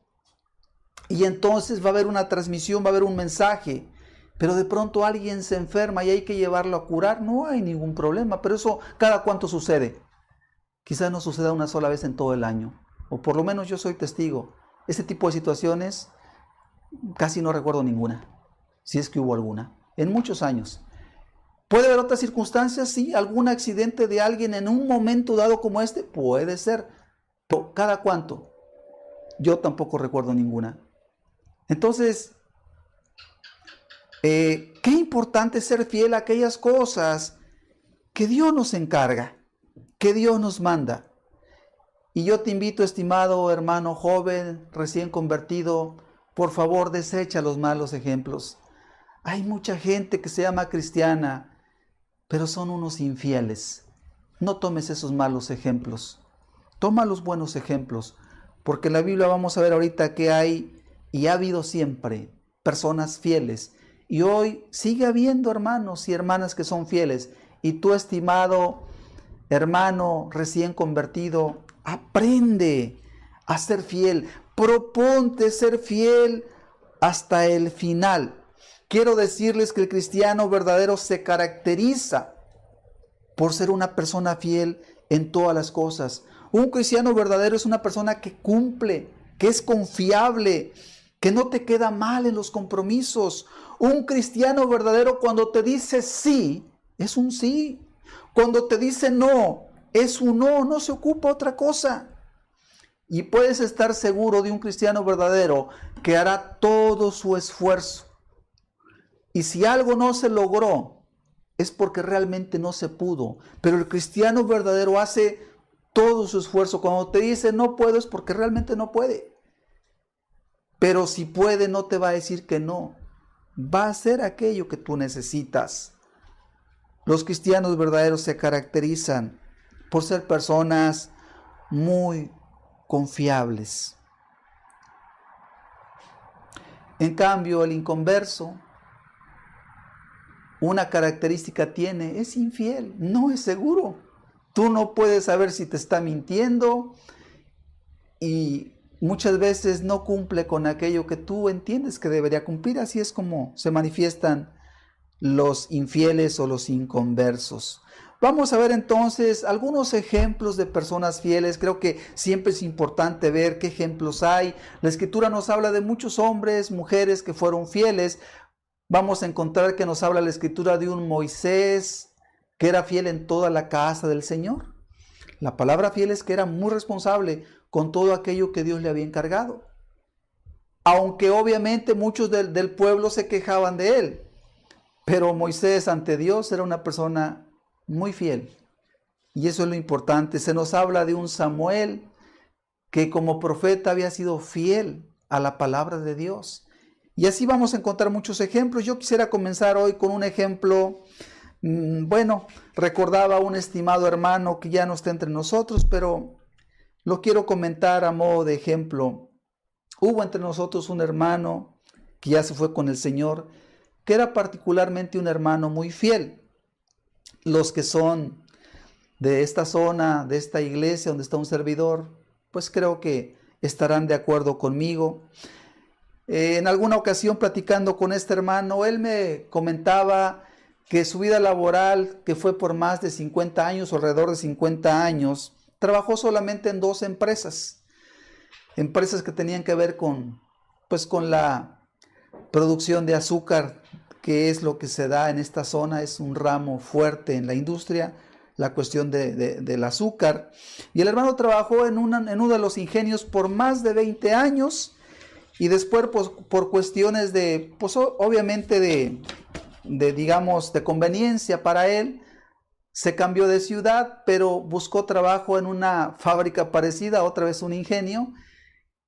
y entonces va a haber una transmisión, va a haber un mensaje, pero de pronto alguien se enferma y hay que llevarlo a curar. No hay ningún problema, pero eso ¿cada cuánto sucede? Quizás no suceda una sola vez en todo el año, o por lo menos yo soy testigo. Este tipo de situaciones casi no recuerdo ninguna, si es que hubo alguna, en muchos años. ¿Puede haber otras circunstancias? Sí, algún accidente de alguien en un momento dado como este, puede ser, pero ¿cada cuánto? Yo tampoco recuerdo ninguna. Entonces, qué importante ser fiel a aquellas cosas que Dios nos encarga, que Dios nos manda. Y yo te invito, estimado hermano joven, recién convertido, por favor, desecha los malos ejemplos. Hay mucha gente que se llama cristiana, pero son unos infieles. No tomes esos malos ejemplos. Toma los buenos ejemplos, porque en la Biblia vamos a ver ahorita que hay y ha habido siempre personas fieles. Y hoy sigue habiendo hermanos y hermanas que son fieles. Y tú, estimado hermano recién convertido, aprende a ser fiel. Proponte ser fiel hasta el final. Quiero decirles que el cristiano verdadero se caracteriza por ser una persona fiel en todas las cosas. Un cristiano verdadero es una persona que cumple, que es confiable, que no te queda mal en los compromisos. Un cristiano verdadero, cuando te dice sí, es un sí. Cuando te dice no, es un no, no se ocupa otra cosa. Y puedes estar seguro de un cristiano verdadero que hará todo su esfuerzo. Y si algo no se logró, es porque realmente no se pudo. Pero el cristiano verdadero hace todo su esfuerzo. Cuando te dice no puedo, es porque realmente no puede. Pero si puede, no te va a decir que no. Va a hacer aquello que tú necesitas. Los cristianos verdaderos se caracterizan por ser personas muy confiables. En cambio, el inconverso, una característica tiene: es infiel, no es seguro. Tú no puedes saber si te está mintiendo y muchas veces no cumple con aquello que tú entiendes que debería cumplir. Así es como se manifiestan los infieles o los inconversos. Vamos a ver entonces algunos ejemplos de personas fieles. Creo que siempre es importante ver qué ejemplos hay. La Escritura nos habla de muchos hombres, mujeres que fueron fieles. Vamos a encontrar que nos habla la Escritura de un Moisés que era fiel en toda la casa del Señor. La palabra fiel es que era muy responsable con todo aquello que Dios le había encargado. Aunque obviamente muchos del pueblo se quejaban de él. Pero Moisés ante Dios era una persona muy fiel. Y eso es lo importante. Se nos habla de un Samuel que como profeta había sido fiel a la palabra de Dios. Y así vamos a encontrar muchos ejemplos. Yo quisiera comenzar hoy con un ejemplo. Bueno, recordaba a un estimado hermano que ya no está entre nosotros, pero lo quiero comentar a modo de ejemplo. Hubo entre nosotros un hermano que ya se fue con el Señor, que era particularmente un hermano muy fiel. Los que son de esta zona, de esta iglesia donde está un servidor, pues creo que estarán de acuerdo conmigo. En alguna ocasión platicando con este hermano, él me comentaba que su vida laboral, que fue por más de 50 años, alrededor de 50 años, trabajó solamente en 2 empresas. Empresas que tenían que ver con la producción de azúcar, que es lo que se da en esta zona, es un ramo fuerte en la industria, la cuestión del azúcar. Y el hermano trabajó en uno de los ingenios por más de 20 años y después pues, por cuestiones de, pues obviamente digamos, de conveniencia para él, se cambió de ciudad, pero buscó trabajo en una fábrica parecida, otra vez un ingenio,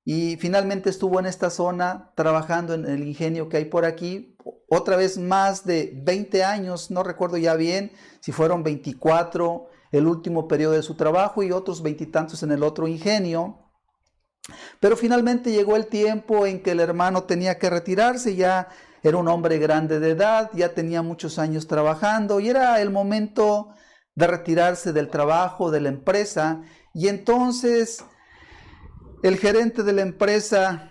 y finalmente estuvo en esta zona trabajando en el ingenio que hay por aquí, otra vez más de 20 años, no recuerdo ya bien si fueron 24 el último periodo de su trabajo y otros 20 y tantos en el otro ingenio. Pero finalmente llegó el tiempo en que el hermano tenía que retirarse, ya era un hombre grande de edad, ya tenía muchos años trabajando y era el momento de retirarse del trabajo, de la empresa. Y entonces el gerente de la empresa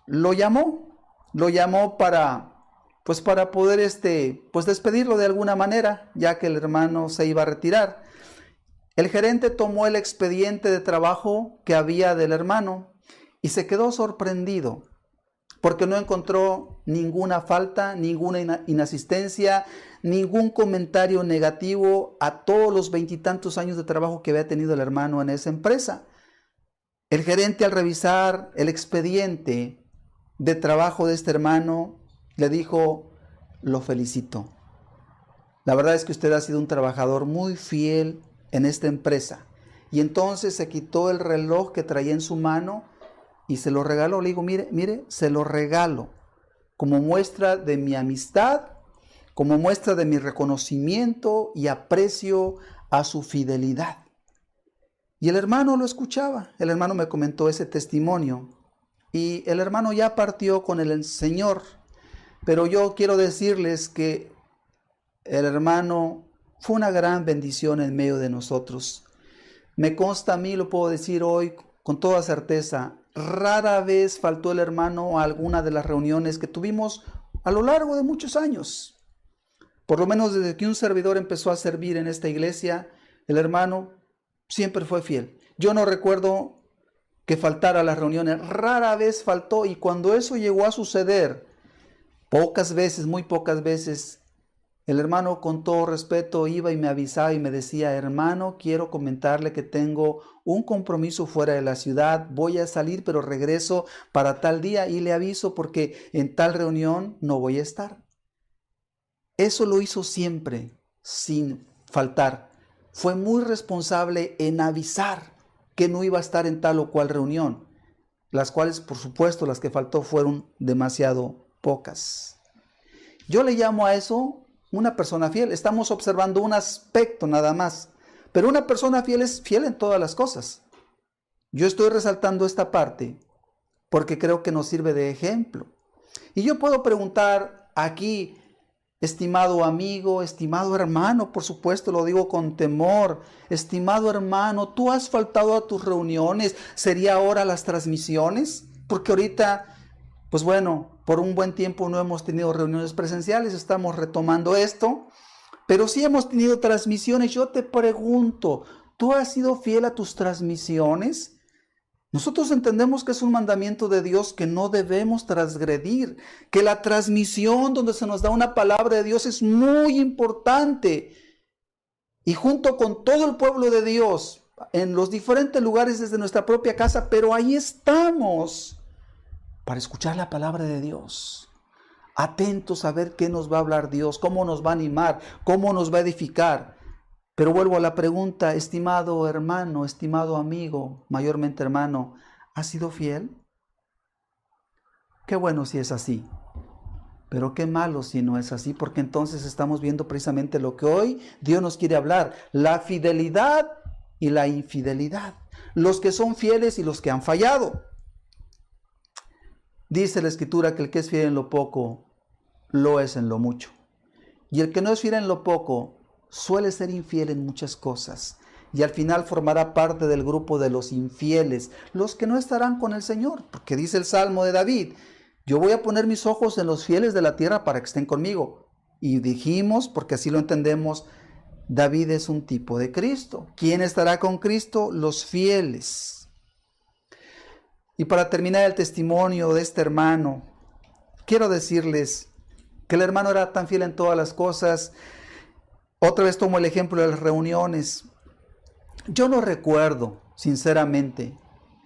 lo llamó para poder despedirlo de alguna manera, ya que el hermano se iba a retirar. El gerente tomó el expediente de trabajo que había del hermano y se quedó sorprendido porque no encontró ninguna falta, ninguna inasistencia, ningún comentario negativo a todos los 20 y tantos años de trabajo que había tenido el hermano en esa empresa. El gerente, al revisar el expediente de trabajo de este hermano, le dijo: lo felicito. La verdad es que usted ha sido un trabajador muy fiel en esta empresa. Y entonces se quitó el reloj que traía en su mano y se lo regaló. Le digo: mire, se lo regalo como muestra de mi amistad, como muestra de mi reconocimiento y aprecio a su fidelidad. Y el hermano lo escuchaba. El hermano me comentó ese testimonio. Y el hermano ya partió con el Señor. Pero yo quiero decirles que el hermano fue una gran bendición en medio de nosotros. Me consta a mí, lo puedo decir hoy con toda certeza, rara vez faltó el hermano a alguna de las reuniones que tuvimos a lo largo de muchos años. Por lo menos desde que un servidor empezó a servir en esta iglesia, el hermano siempre fue fiel. Yo no recuerdo que faltara a las reuniones, rara vez faltó, y cuando eso llegó a suceder, pocas veces, muy pocas veces, el hermano con todo respeto iba y me avisaba y me decía: hermano, quiero comentarle que tengo un compromiso fuera de la ciudad, voy a salir pero regreso para tal día y le aviso porque en tal reunión no voy a estar. Eso lo hizo siempre, sin faltar. Fue muy responsable en avisar que no iba a estar en tal o cual reunión, las cuales, por supuesto, las que faltó fueron demasiado pocas. Yo le llamo a eso una persona fiel. Estamos observando un aspecto nada más, pero una persona fiel es fiel en todas las cosas. Yo estoy resaltando esta parte porque creo que nos sirve de ejemplo. Y yo puedo preguntar aquí, estimado amigo, estimado hermano, por supuesto lo digo con temor, estimado hermano, ¿tú has faltado a tus reuniones? ¿Sería ahora las transmisiones? Porque ahorita, pues bueno, por un buen tiempo no hemos tenido reuniones presenciales, estamos retomando esto, pero sí hemos tenido transmisiones. Yo te pregunto, ¿tú has sido fiel a tus transmisiones? Nosotros entendemos que es un mandamiento de Dios que no debemos transgredir, que la transmisión donde se nos da una palabra de Dios es muy importante. Y junto con todo el pueblo de Dios, en los diferentes lugares desde nuestra propia casa, pero ahí estamos para escuchar la palabra de Dios, atentos a ver qué nos va a hablar Dios, cómo nos va a animar, cómo nos va a edificar. Pero vuelvo a la pregunta, estimado hermano, estimado amigo, mayormente hermano, ¿has sido fiel? Qué bueno si es así, pero qué malo si no es así, porque entonces estamos viendo precisamente lo que hoy Dios nos quiere hablar, la fidelidad y la infidelidad, los que son fieles y los que han fallado. Dice la Escritura que el que es fiel en lo poco, lo es en lo mucho. Y el que no es fiel en lo poco, suele ser infiel en muchas cosas. Y al final formará parte del grupo de los infieles, los que no estarán con el Señor. Porque dice el Salmo de David, yo voy a poner mis ojos en los fieles de la tierra para que estén conmigo. Y dijimos, porque así lo entendemos, David es un tipo de Cristo. ¿Quién estará con Cristo? Los fieles. Y para terminar el testimonio de este hermano, quiero decirles que el hermano era tan fiel en todas las cosas. Otra vez tomo el ejemplo de las reuniones. Yo no recuerdo, sinceramente,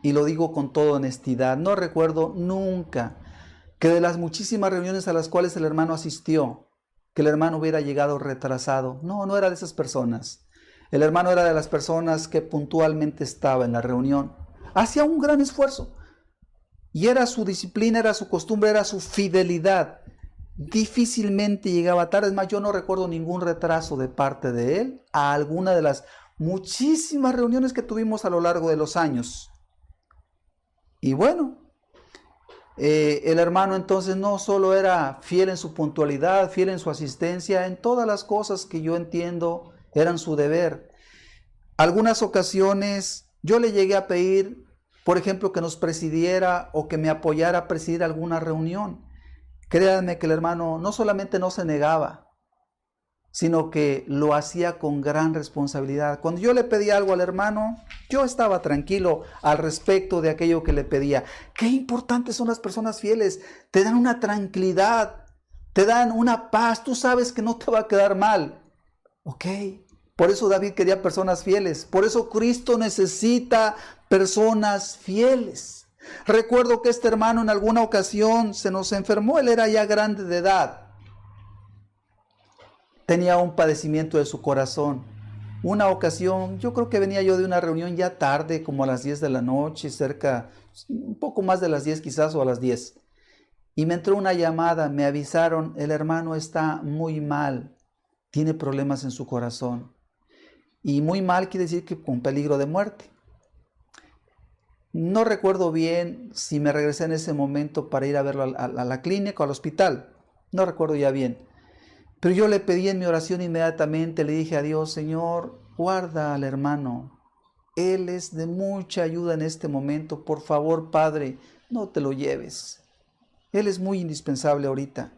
y lo digo con toda honestidad, no recuerdo nunca que de las muchísimas reuniones a las cuales el hermano asistió, que el hermano hubiera llegado retrasado. No, no era de esas personas. El hermano era de las personas que puntualmente estaba en la reunión. Hacía un gran esfuerzo. Y era su disciplina, era su costumbre, era su fidelidad. Difícilmente llegaba tarde. Es más, yo no recuerdo ningún retraso de parte de él a alguna de las muchísimas reuniones que tuvimos a lo largo de los años. Y bueno, el hermano entonces no solo era fiel en su puntualidad, fiel en su asistencia, en todas las cosas que yo entiendo eran su deber. Algunas ocasiones yo le llegué a pedir, por ejemplo, que nos presidiera o que me apoyara a presidir alguna reunión. Créanme que el hermano no solamente no se negaba, sino que lo hacía con gran responsabilidad. Cuando yo le pedía algo al hermano, yo estaba tranquilo al respecto de aquello que le pedía. Qué importantes son las personas fieles. Te dan una tranquilidad, te dan una paz. Tú sabes que no te va a quedar mal. ¿Ok? Por eso David quería personas fieles. Por eso Cristo necesita personas fieles. Recuerdo que este hermano en alguna ocasión se nos enfermó. Él era ya grande de edad. Tenía un padecimiento de su corazón. Una ocasión, yo creo que venía yo de una reunión ya tarde, como a las 10 de la noche, cerca, un poco más de las 10 quizás, o a las 10. Y me entró una llamada, me avisaron, el hermano está muy mal, tiene problemas en su corazón. Y muy mal quiere decir que con peligro de muerte. No recuerdo bien si me regresé en ese momento para ir a verlo a la clínica o al hospital. No recuerdo ya bien. Pero yo le pedí en mi oración inmediatamente, le dije a Dios, Señor, guarda al hermano. Él es de mucha ayuda en este momento. Por favor, Padre, no te lo lleves. Él es muy indispensable ahorita.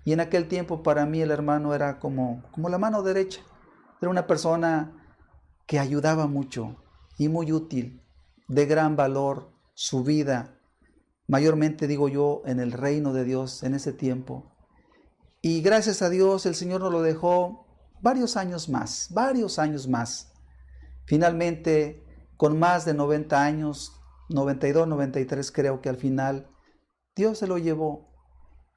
Y en aquel tiempo para mí el hermano era como la mano derecha. Era una persona que ayudaba mucho y muy útil, de gran valor, su vida. Mayormente digo yo en el reino de Dios en ese tiempo. Y gracias a Dios el Señor nos lo dejó varios años más. Finalmente, con más de 90 años, 92, 93 creo que al final, Dios se lo llevó.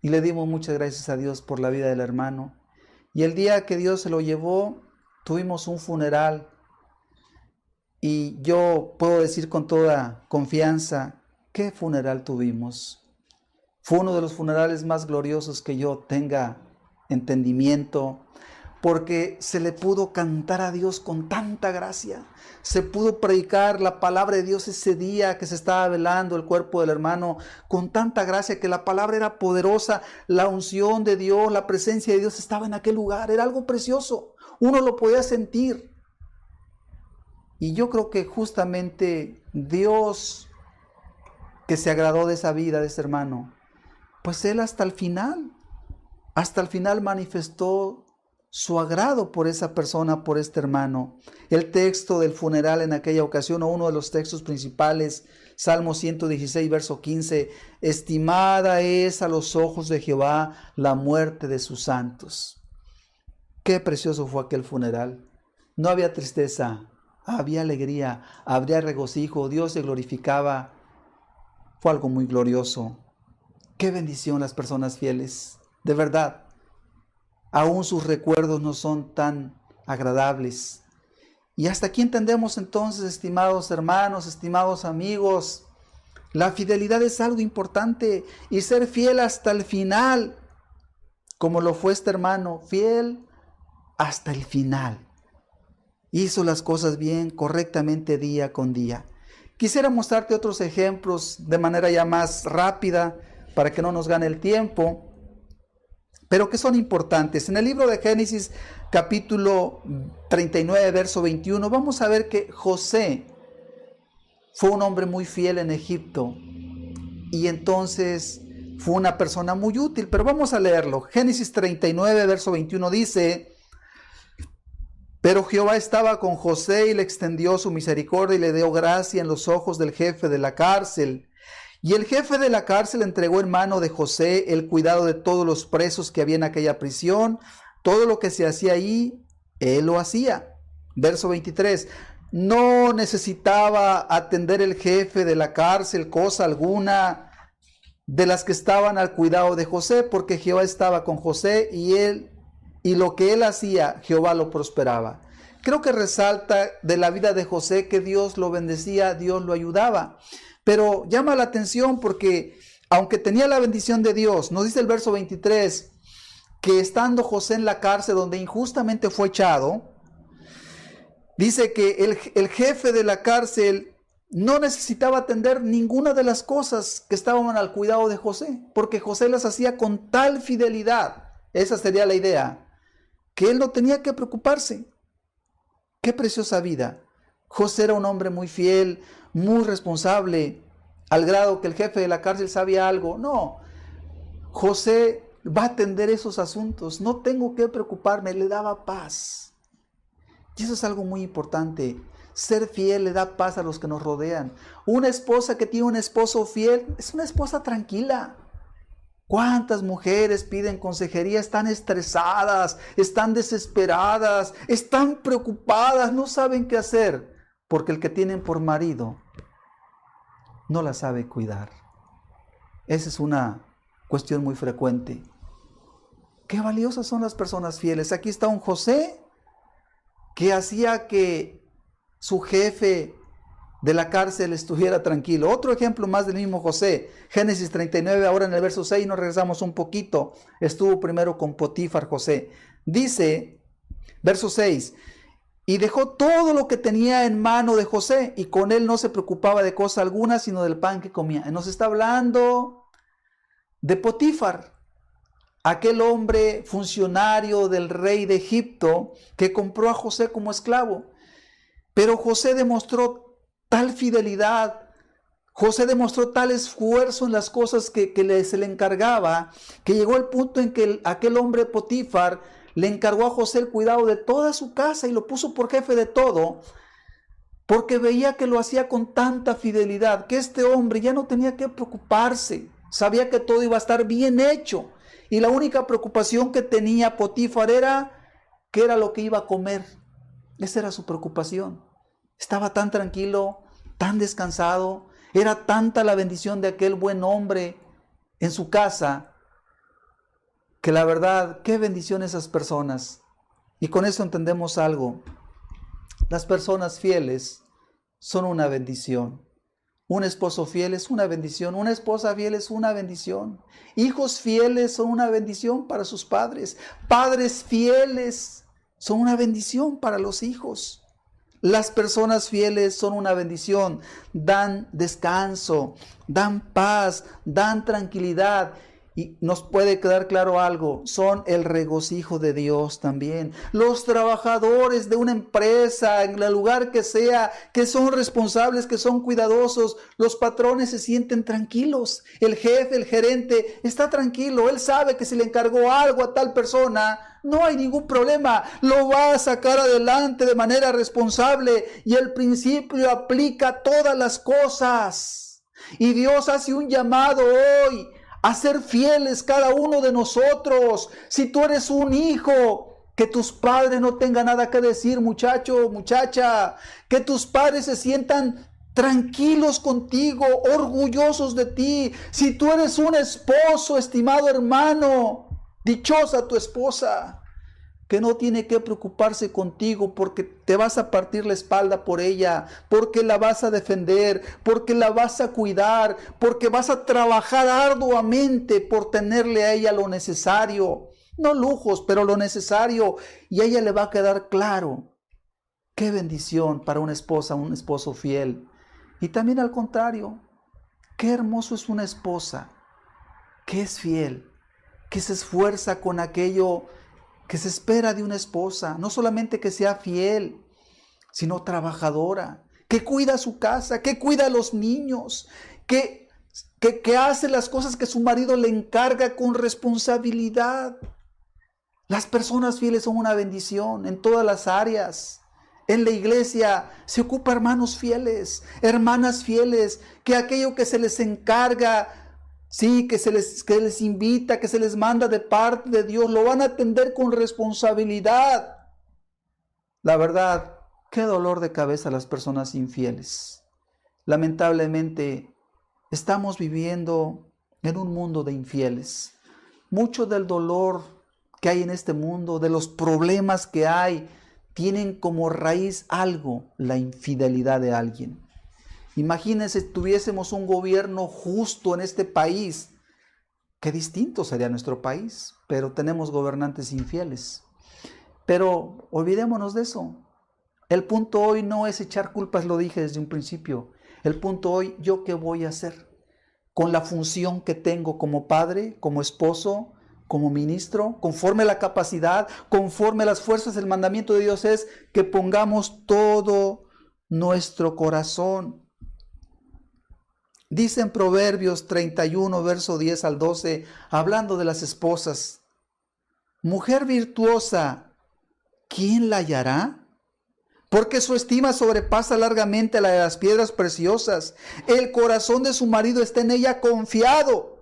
Y le dimos muchas gracias a Dios por la vida del hermano. Y el día que Dios se lo llevó, tuvimos un funeral. Y yo puedo decir con toda confianza, ¿qué funeral tuvimos? Fue uno de los funerales más gloriosos que yo tenga entendimiento, porque se le pudo cantar a Dios con tanta gracia. Se pudo predicar la palabra de Dios ese día que se estaba velando el cuerpo del hermano con tanta gracia, que la palabra era poderosa, la unción de Dios, la presencia de Dios estaba en aquel lugar. Era algo precioso, uno lo podía sentir. Y yo creo que justamente Dios, que se agradó de esa vida de ese hermano, pues Él hasta el final manifestó su agrado por esa persona, por este hermano. El texto del funeral en aquella ocasión, o uno de los textos principales, Salmo 116, verso 15, estimada es a los ojos de Jehová la muerte de sus santos. Qué precioso fue aquel funeral. No había tristeza, había alegría, habría regocijo, Dios se glorificaba. Fue algo muy glorioso. Qué bendición las personas fieles, de verdad. Aún sus recuerdos no son tan agradables, Y hasta aquí entendemos entonces, estimados hermanos, estimados amigos, la fidelidad es algo importante y ser fiel hasta el final, como lo fue este hermano, fiel hasta el final. Hizo las cosas bien, correctamente día con día. Quisiera mostrarte otros ejemplos de manera ya más rápida para que no nos gane el tiempo, pero que son importantes. En el libro de Génesis, capítulo 39, verso 21, vamos a ver que José fue un hombre muy fiel en Egipto y entonces fue una persona muy útil, pero vamos a leerlo. Génesis 39, verso 21 dice: pero Jehová estaba con José y le extendió su misericordia y le dio gracia en los ojos del jefe de la cárcel. Y el jefe de la cárcel entregó en mano de José el cuidado de todos los presos que había en aquella prisión. Todo lo que se hacía ahí, él lo hacía. Verso 23. No necesitaba atender el jefe de la cárcel cosa alguna de las que estaban al cuidado de José, porque Jehová estaba con José y lo que él hacía, Jehová lo prosperaba. Creo que resalta de la vida de José que Dios lo bendecía, Dios lo ayudaba. Pero llama la atención porque aunque tenía la bendición de Dios, nos dice el verso 23, que estando José en la cárcel donde injustamente fue echado, dice que el jefe de la cárcel no necesitaba atender ninguna de las cosas que estaban al cuidado de José, porque José las hacía con tal fidelidad. Esa sería la idea, que él no tenía que preocuparse. Qué preciosa vida. José era un hombre muy fiel, muy responsable, al grado que el jefe de la cárcel sabía algo. No, José va a atender esos asuntos, no tengo que preocuparme, le daba paz. Y eso es algo muy importante. Ser fiel le da paz a los que nos rodean. Una esposa que tiene un esposo fiel es una esposa tranquila. ¿Cuántas mujeres piden consejería? Están estresadas, están desesperadas, están preocupadas, no saben qué hacer, porque el que tienen por marido no la sabe cuidar. Esa es una cuestión muy frecuente. Qué valiosas son las personas fieles. Aquí está un José que hacía que su jefe de la cárcel estuviera tranquilo. Otro ejemplo más del mismo José, Génesis 39, ahora en el verso 6 nos regresamos un poquito. Estuvo primero con Potifar José. Dice, verso 6, y dejó todo lo que tenía en mano de José, y con él no se preocupaba de cosa alguna, sino del pan que comía. Nos está hablando de Potifar, aquel hombre funcionario del rey de Egipto que compró a José como esclavo. Pero José demostró tal fidelidad, José demostró tal esfuerzo en las cosas que se le encargaba, que llegó el punto en que aquel hombre Potifar le encargó a José el cuidado de toda su casa y lo puso por jefe de todo, porque veía que lo hacía con tanta fidelidad, que este hombre ya no tenía que preocuparse, sabía que todo iba a estar bien hecho, y la única preocupación que tenía Potifar era qué era lo que iba a comer. Esa era su preocupación. Estaba tan tranquilo, tan descansado, era tanta la bendición de aquel buen hombre en su casa, que la verdad, qué bendición esas personas. Y con eso entendemos algo. Las personas fieles son una bendición. Un esposo fiel es una bendición, una esposa fiel es una bendición. Hijos fieles son una bendición para sus padres. Padres fieles son una bendición para los hijos. Las personas fieles son una bendición, dan descanso, dan paz, dan tranquilidad. Y nos puede quedar claro algo, son el regocijo de Dios también. Los trabajadores de una empresa, en el lugar que sea, que son responsables, que son cuidadosos, los patrones se sienten tranquilos. El jefe, el gerente está tranquilo, él sabe que si le encargó algo a tal persona, no hay ningún problema, lo va a sacar adelante de manera responsable y el principio aplica a todas las cosas. Y Dios hace un llamado hoy a ser fieles cada uno de nosotros. Si tú eres un hijo, que tus padres no tengan nada que decir, muchacho, muchacha, que tus padres se sientan tranquilos contigo, orgullosos de ti. Si tú eres un esposo, estimado hermano, dichosa tu esposa, que no tiene que preocuparse contigo porque te vas a partir la espalda por ella, porque la vas a defender, porque la vas a cuidar, porque vas a trabajar arduamente por tenerle a ella lo necesario, no lujos, pero lo necesario, y a ella le va a quedar claro. Qué bendición para una esposa, un esposo fiel. Y también al contrario, qué hermoso es una esposa que es fiel, que se esfuerza con aquello que se espera de una esposa. No solamente que sea fiel, sino trabajadora, que cuida su casa, que cuida a los niños, que hace las cosas que su marido le encarga con responsabilidad. Las personas fieles son una bendición en todas las áreas. En la iglesia se ocupa hermanos fieles, hermanas fieles, que aquello que se les encarga, sí, que les invita, que se les manda de parte de Dios, lo van a atender con responsabilidad. La verdad, qué dolor de cabeza las personas infieles. Lamentablemente, estamos viviendo en un mundo de infieles. Mucho del dolor que hay en este mundo, de los problemas que hay, tienen como raíz algo, la infidelidad de alguien. Imagínense si tuviésemos un gobierno justo en este país, qué distinto sería nuestro país, pero tenemos gobernantes infieles. Pero olvidémonos de eso. El punto hoy no es echar culpas, lo dije desde un principio. El punto hoy, ¿yo qué voy a hacer? Con la función que tengo como padre, como esposo, como ministro, conforme a la capacidad, conforme a las fuerzas, el mandamiento de Dios es que pongamos todo nuestro corazón. Dice en Proverbios 31, verso 10 al 12, hablando de las esposas, mujer virtuosa, ¿quién la hallará? Porque su estima sobrepasa largamente la de las piedras preciosas. El corazón de su marido está en ella confiado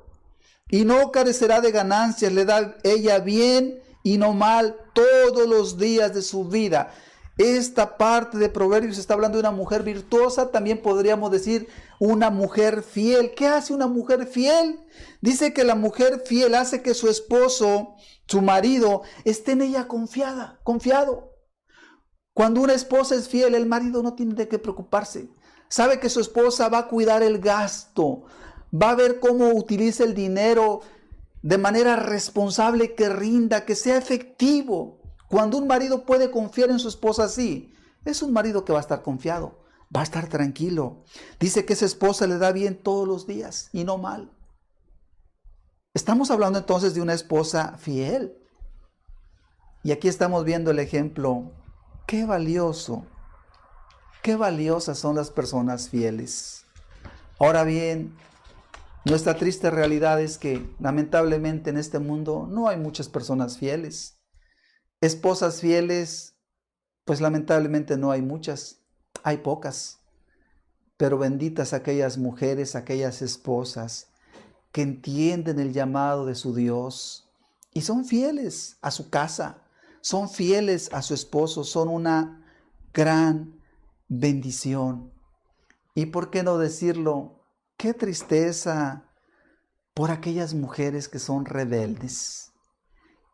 y no carecerá de ganancias. Le da ella bien y no mal todos los días de su vida. Esta parte de Proverbios está hablando de una mujer virtuosa, también podríamos decir una mujer fiel. ¿Qué hace una mujer fiel? Dice que la mujer fiel hace que su esposo, su marido, esté en ella confiado. Cuando una esposa es fiel, el marido no tiene de qué preocuparse. Sabe que su esposa va a cuidar el gasto, va a ver cómo utiliza el dinero de manera responsable, que rinda, que sea efectivo. Cuando un marido puede confiar en su esposa así, es un marido que va a estar confiado, va a estar tranquilo. Dice que esa esposa le da bien todos los días y no mal. Estamos hablando entonces de una esposa fiel. Y aquí estamos viendo el ejemplo. Qué valioso, qué valiosas son las personas fieles. Ahora bien, nuestra triste realidad es que lamentablemente en este mundo no hay muchas personas fieles. Esposas fieles, pues lamentablemente no hay muchas, hay pocas. Pero benditas aquellas mujeres, aquellas esposas que entienden el llamado de su Dios y son fieles a su casa, son fieles a su esposo, son una gran bendición. Y por qué no decirlo, qué tristeza por aquellas mujeres que son rebeldes.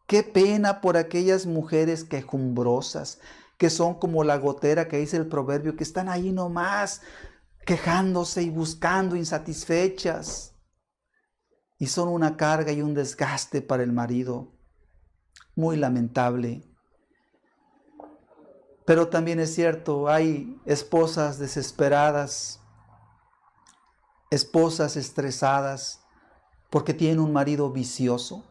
Qué pena por aquellas mujeres quejumbrosas, que son como la gotera que dice el proverbio, que están ahí nomás quejándose y buscando insatisfechas. Y son una carga y un desgaste para el marido. Muy lamentable. Pero también es cierto, hay esposas desesperadas, esposas estresadas porque tienen un marido vicioso.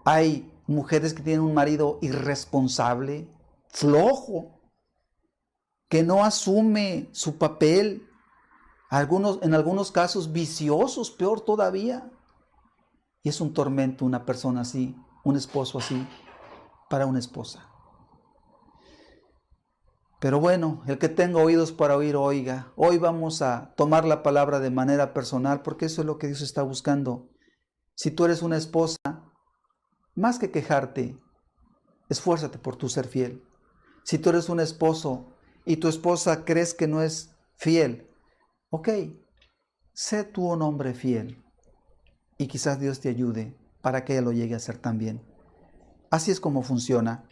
Hay mujeres que tienen un marido irresponsable, flojo, que no asume su papel, en algunos casos viciosos, peor todavía. Y es un tormento una persona así, un esposo así, para una esposa. Pero bueno, el que tenga oídos para oír, oiga. Hoy vamos a tomar la palabra de manera personal, porque eso es lo que Dios está buscando. Si tú eres una esposa, más que quejarte, esfuérzate por tu ser fiel. Si tú eres un esposo y tu esposa crees que no es fiel, ok, sé tú un hombre fiel y quizás Dios te ayude para que ella lo llegue a ser también. Así es como funciona.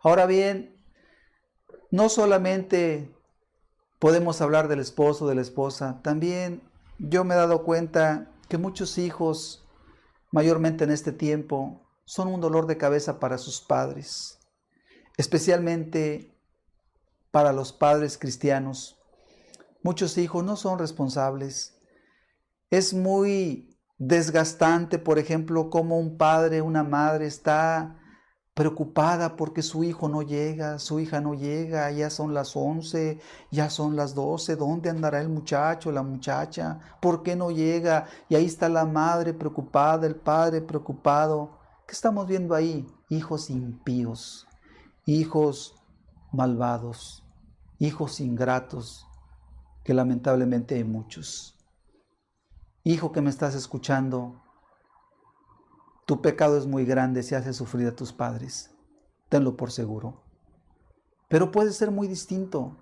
Ahora bien, no solamente podemos hablar del esposo, de la esposa, también yo me he dado cuenta que muchos hijos, mayormente en este tiempo, son un dolor de cabeza para sus padres, especialmente para los padres cristianos. Muchos hijos no son responsables. Es muy desgastante, por ejemplo, cómo un padre, una madre está preocupada porque su hijo no llega, su hija no llega, ya son las 11, ya son las 12, ¿dónde andará el muchacho, la muchacha? ¿Por qué no llega? Y ahí está la madre preocupada, el padre preocupado. ¿Qué estamos viendo ahí? Hijos impíos, hijos malvados, hijos ingratos, que lamentablemente hay muchos. Hijo que me estás escuchando, tu pecado es muy grande si hace sufrir a tus padres. Tenlo por seguro. Pero puede ser muy distinto.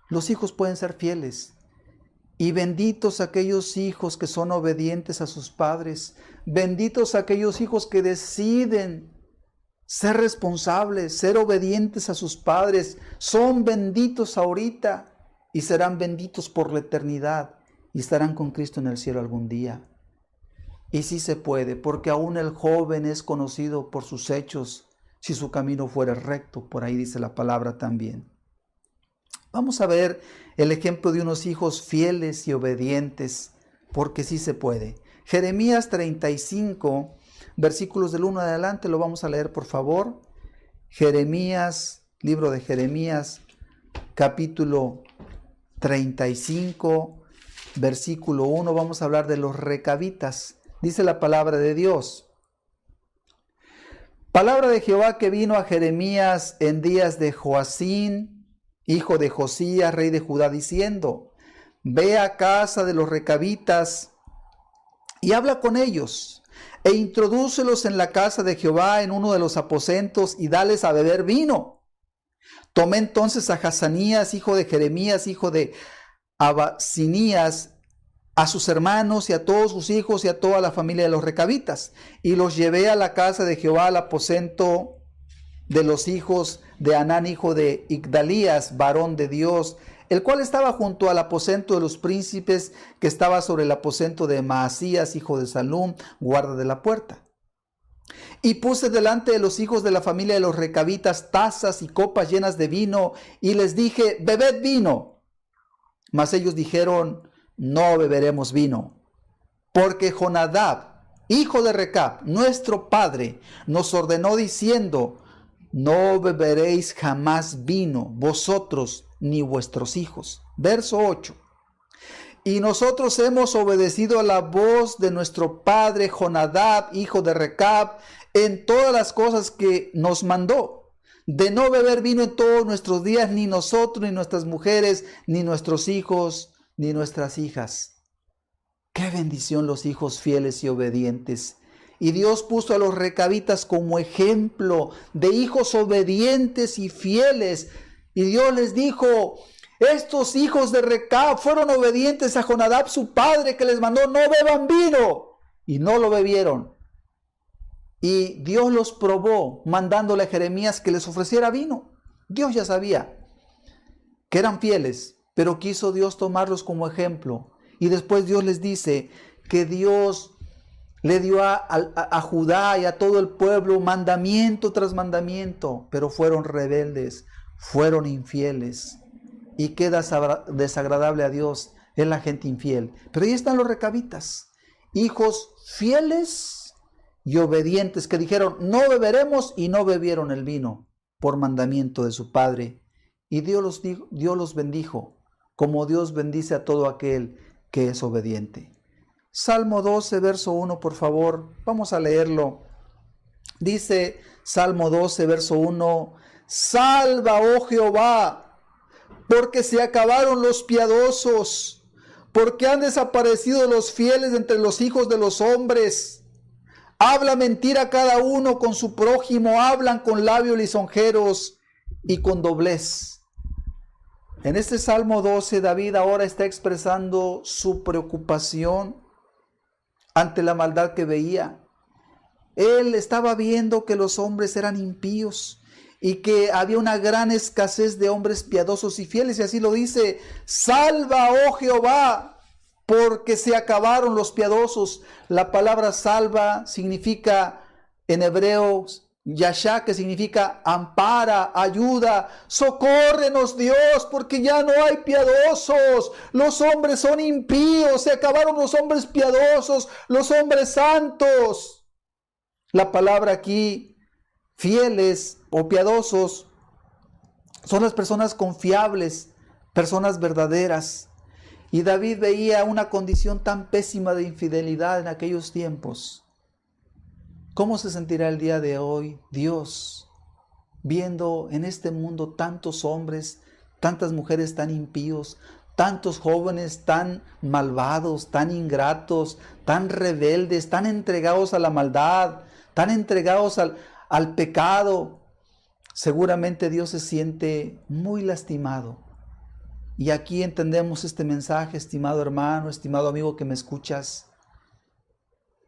Los hijos pueden ser fieles. Y benditos aquellos hijos que son obedientes a sus padres. Benditos aquellos hijos que deciden ser responsables, ser obedientes a sus padres. Son benditos ahorita y serán benditos por la eternidad y estarán con Cristo en el cielo algún día. Y sí se puede, porque aún el joven es conocido por sus hechos, si su camino fuera recto, por ahí dice la palabra también. Vamos a ver el ejemplo de unos hijos fieles y obedientes, porque sí se puede. Jeremías 35, versículos del 1 adelante, lo vamos a leer por favor. Jeremías, libro de Jeremías, capítulo 35, versículo 1, vamos a hablar de los recabitas. Dice la palabra de Dios. Palabra de Jehová que vino a Jeremías en días de Joacín, hijo de Josías, rey de Judá, diciendo: Ve a casa de los recabitas y habla con ellos, e introdúcelos en la casa de Jehová en uno de los aposentos, y dales a beber vino. Tomé entonces a Hazanías, hijo de Jeremías, hijo de Abasinías, a sus hermanos y a todos sus hijos y a toda la familia de los recabitas, y los llevé a la casa de Jehová, al aposento de los hijos de Anán, hijo de Igdalías, varón de Dios, el cual estaba junto al aposento de los príncipes, que estaba sobre el aposento de Maasías, hijo de Salum, guarda de la puerta. Y puse delante de los hijos de la familia de los recabitas tazas y copas llenas de vino, y les dije: bebed vino. Mas ellos dijeron: no beberemos vino, porque Jonadab, hijo de Recab, nuestro padre, nos ordenó diciendo: no beberéis jamás vino, vosotros ni vuestros hijos. Verso 8. Y nosotros hemos obedecido a la voz de nuestro padre Jonadab, hijo de Recab, en todas las cosas que nos mandó, de no beber vino en todos nuestros días, ni nosotros, ni nuestras mujeres, ni nuestros hijos, ni nuestras hijas. Qué bendición los hijos fieles y obedientes. Y Dios puso a los recabitas como ejemplo de hijos obedientes y fieles. Y Dios les dijo: estos hijos de Recab fueron obedientes a Jonadab, su padre, que les mandó: no beban vino. Y no lo bebieron. Y Dios los probó, mandándole a Jeremías que les ofreciera vino. Dios ya sabía que eran fieles, pero quiso Dios tomarlos como ejemplo. Y después Dios les dice que Dios le dio a Judá y a todo el pueblo mandamiento tras mandamiento, pero fueron rebeldes, fueron infieles. Y queda desagradable a Dios es la gente infiel. Pero ahí están los recabitas, hijos fieles y obedientes, que dijeron: no beberemos, y no bebieron el vino por mandamiento de su padre. Y Dios los bendijo, como Dios bendice a todo aquel que es obediente. Salmo 12, verso 1, por favor, vamos a leerlo. Dice Salmo 12, verso 1: salva, oh Jehová, porque se acabaron los piadosos, porque han desaparecido los fieles entre los hijos de los hombres. Habla mentira cada uno con su prójimo, hablan con labios lisonjeros y con doblez. En este Salmo 12, David ahora está expresando su preocupación ante la maldad que veía. Él estaba viendo que los hombres eran impíos y que había una gran escasez de hombres piadosos y fieles. Y así lo dice: salva, oh Jehová, porque se acabaron los piadosos. La palabra salva significa en hebreo yashá, que significa ampara, ayuda. Socórrenos, Dios, porque ya no hay piadosos. Los hombres son impíos, se acabaron los hombres piadosos, los hombres santos. La palabra aquí, fieles o piadosos, son las personas confiables, personas verdaderas. Y David veía una condición tan pésima de infidelidad en aquellos tiempos. ¿Cómo se sentirá el día de hoy Dios viendo en este mundo tantos hombres, tantas mujeres tan impíos, tantos jóvenes tan malvados, tan ingratos, tan rebeldes, tan entregados a la maldad, tan entregados al pecado? Seguramente Dios se siente muy lastimado. Y aquí entendemos este mensaje, estimado hermano, estimado amigo que me escuchas.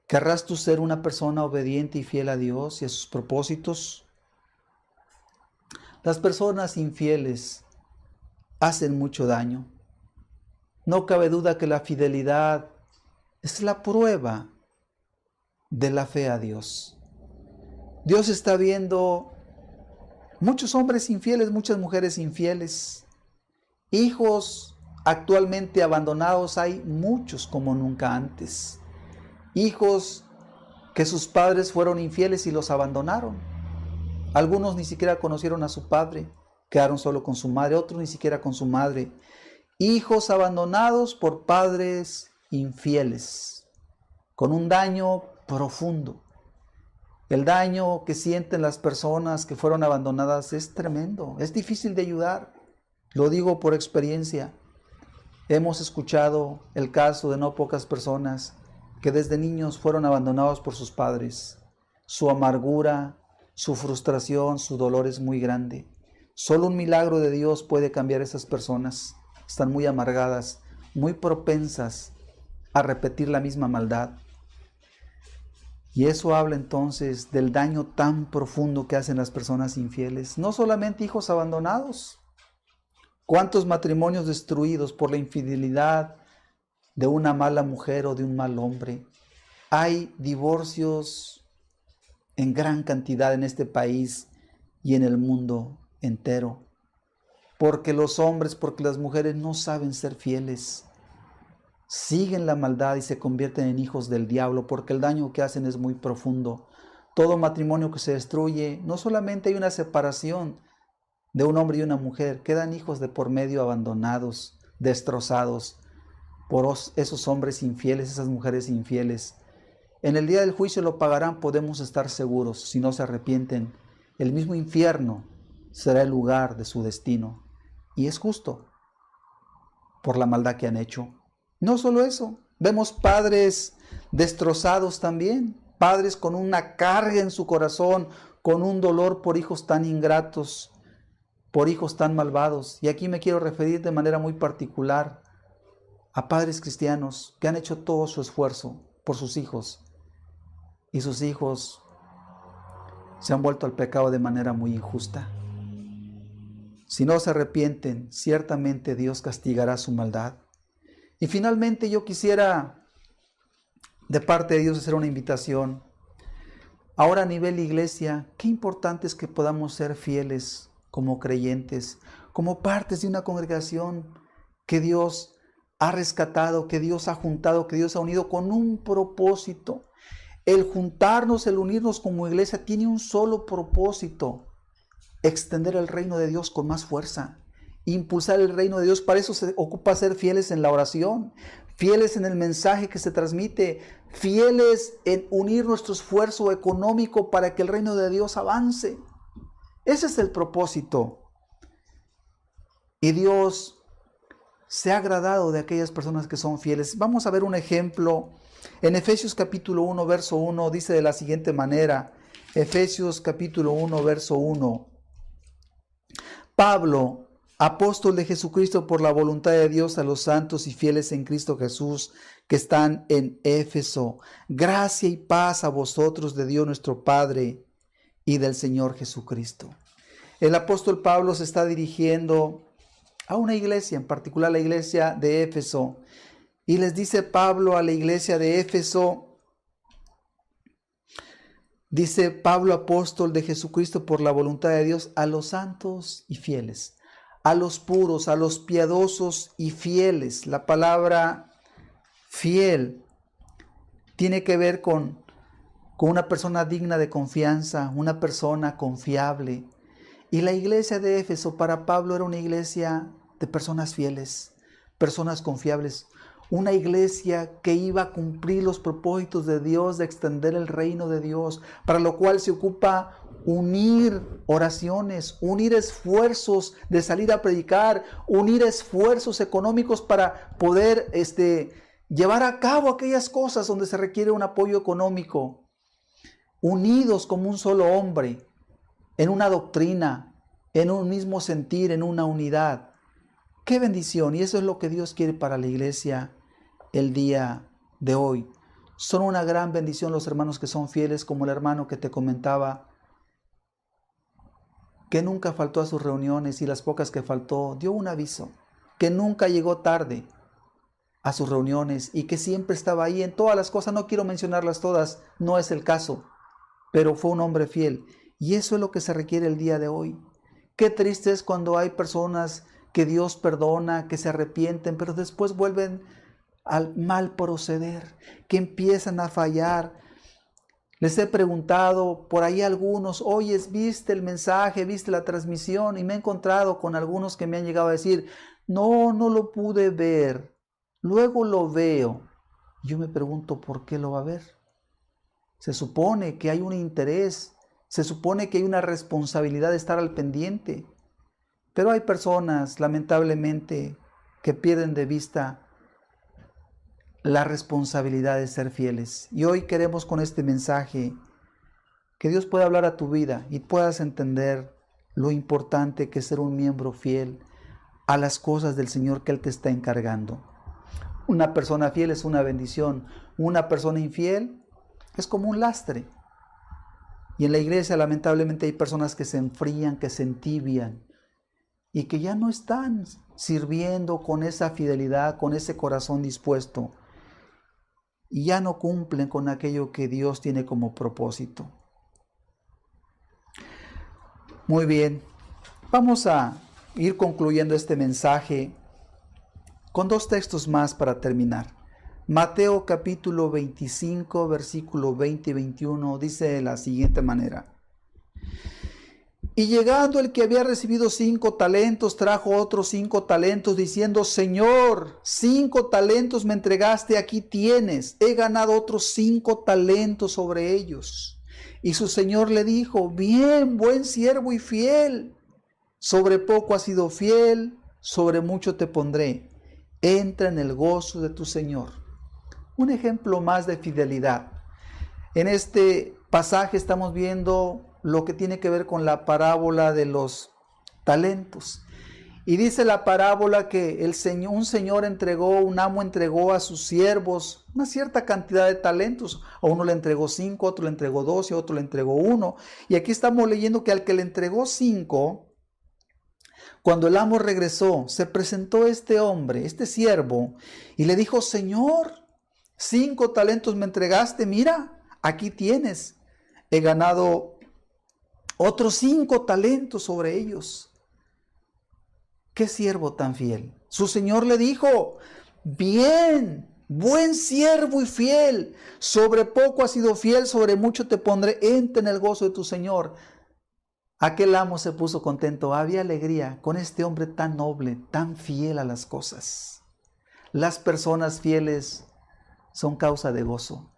¿Querrás tú ser una persona obediente y fiel a Dios y a sus propósitos? Las personas infieles hacen mucho daño. No cabe duda que la fidelidad es la prueba de la fe a Dios. Dios está viendo muchos hombres infieles, muchas mujeres infieles. Hijos actualmente abandonados hay muchos como nunca antes. Hijos que sus padres fueron infieles y los abandonaron. Algunos ni siquiera conocieron a su padre, quedaron solo con su madre, otros ni siquiera con su madre. Hijos abandonados por padres infieles, con un daño profundo. El daño que sienten las personas que fueron abandonadas es tremendo, es difícil de ayudar. Lo digo por experiencia. Hemos escuchado el caso de no pocas personas que desde niños fueron abandonados por sus padres. Su amargura, su frustración, su dolor es muy grande. Solo un milagro de Dios puede cambiar a esas personas. Están muy amargadas, muy propensas a repetir la misma maldad. Y eso habla entonces del daño tan profundo que hacen las personas infieles. No solamente hijos abandonados. ¿Cuántos matrimonios destruidos por la infidelidad de una mala mujer o de un mal hombre? Hay divorcios en gran cantidad en este país y en el mundo entero. Porque los hombres, porque las mujeres no saben ser fieles. Siguen la maldad y se convierten en hijos del diablo, porque el daño que hacen es muy profundo. Todo matrimonio que se destruye, no solamente hay una separación de un hombre y una mujer, quedan hijos de por medio abandonados, destrozados por esos hombres infieles, esas mujeres infieles. En el día del juicio lo pagarán, podemos estar seguros, si no se arrepienten. El mismo infierno será el lugar de su destino. Y es justo, por la maldad que han hecho. No solo eso, vemos padres destrozados también, padres con una carga en su corazón, con un dolor por hijos tan ingratos, por hijos tan malvados. Y aquí me quiero referir de manera muy particular a padres cristianos que han hecho todo su esfuerzo por sus hijos. Y sus hijos se han vuelto al pecado de manera muy injusta. Si no se arrepienten, ciertamente Dios castigará su maldad. Y finalmente yo quisiera, de parte de Dios, hacer una invitación. Ahora a nivel iglesia, qué importante es que podamos ser fieles como creyentes, como partes de una congregación que Dios ha rescatado, que Dios ha juntado, que Dios ha unido con un propósito. El juntarnos, el unirnos como iglesia tiene un solo propósito: extender el reino de Dios con más fuerza, impulsar el reino de Dios. Para eso se ocupa ser fieles en la oración, fieles en el mensaje que se transmite, fieles en unir nuestro esfuerzo económico para que el reino de Dios avance. Ese es el propósito. Y Dios se ha agradado de aquellas personas que son fieles. Vamos a ver un ejemplo. En Efesios capítulo 1, verso 1, dice de la siguiente manera. Efesios capítulo 1, verso 1. Pablo, apóstol de Jesucristo por la voluntad de Dios a los santos y fieles en Cristo Jesús que están en Éfeso. Gracia y paz a vosotros de Dios nuestro Padre y del Señor Jesucristo. El apóstol Pablo se está dirigiendo a una iglesia, en particular la iglesia de Éfeso. Y les dice Pablo a la iglesia de Éfeso, dice Pablo, apóstol de Jesucristo por la voluntad de Dios, a los santos y fieles, a los puros, a los piadosos y fieles. La palabra fiel tiene que ver con una persona digna de confianza, una persona confiable. Y la iglesia de Éfeso para Pablo era una iglesia de personas fieles, personas confiables. Una iglesia que iba a cumplir los propósitos de Dios, de extender el reino de Dios, para lo cual se ocupa unir oraciones, unir esfuerzos de salir a predicar, unir esfuerzos económicos para poder llevar a cabo aquellas cosas donde se requiere un apoyo económico, unidos como un solo hombre, en una doctrina, en un mismo sentir, en una unidad. ¡Qué bendición! Y eso es lo que Dios quiere para la iglesia el día de hoy. Son una gran bendición los hermanos que son fieles, como el hermano que te comentaba, que nunca faltó a sus reuniones y las pocas que faltó dio un aviso, que nunca llegó tarde a sus reuniones y que siempre estaba ahí en todas las cosas. No quiero mencionarlas todas, no es el caso, pero fue un hombre fiel. Y eso es lo que se requiere el día de hoy. Qué triste es cuando hay personas que Dios perdona, que se arrepienten, pero después vuelven al mal proceder, que empiezan a fallar. Les he preguntado por ahí a algunos, oye, ¿viste el mensaje? ¿Viste la transmisión? Y me he encontrado con algunos que me han llegado a decir, no lo pude ver, luego lo veo. Yo me pregunto, ¿por qué lo va a ver? Se supone que hay un interés, se supone que hay una responsabilidad de estar al pendiente. Pero hay personas, lamentablemente, que pierden de vista la responsabilidad de ser fieles. Y hoy queremos con este mensaje que Dios pueda hablar a tu vida y puedas entender lo importante que es ser un miembro fiel a las cosas del Señor que Él te está encargando. Una persona fiel es una bendición. Una persona infiel es como un lastre. Y en la iglesia lamentablemente hay personas que se enfrían, que se entibian y que ya no están sirviendo con esa fidelidad, con ese corazón dispuesto. Y ya no cumplen con aquello que Dios tiene como propósito. Muy bien, vamos a ir concluyendo este mensaje con dos textos más para terminar. Mateo capítulo 25, versículo 20 y 21 dice de la siguiente manera. Y llegando el que había recibido 5 talentos, trajo otros 5 talentos, diciendo, Señor, 5 talentos me entregaste, aquí tienes, he ganado otros 5 talentos sobre ellos. Y su Señor le dijo, bien, buen siervo y fiel, sobre poco has sido fiel, sobre mucho te pondré, entra en el gozo de tu Señor. Un ejemplo más de fidelidad. En este pasaje estamos viendo lo que tiene que ver con la parábola de los talentos. Y dice la parábola que un amo entregó a sus siervos una cierta cantidad de talentos. A uno le entregó 5, a otro le entregó 2 y a otro le entregó 1. Y aquí estamos leyendo que al que le entregó 5, cuando el amo regresó, se presentó este hombre, este siervo, y le dijo, Señor, 5 talentos me entregaste, mira, aquí tienes, he ganado otros 5 talentos sobre ellos. ¡Qué siervo tan fiel! Su Señor le dijo, bien, buen siervo y fiel, sobre poco has sido fiel, sobre mucho te pondré, entra en el gozo de tu Señor. Aquel amo se puso contento, había alegría con este hombre tan noble, tan fiel a las cosas. Las personas fieles son causa de gozo.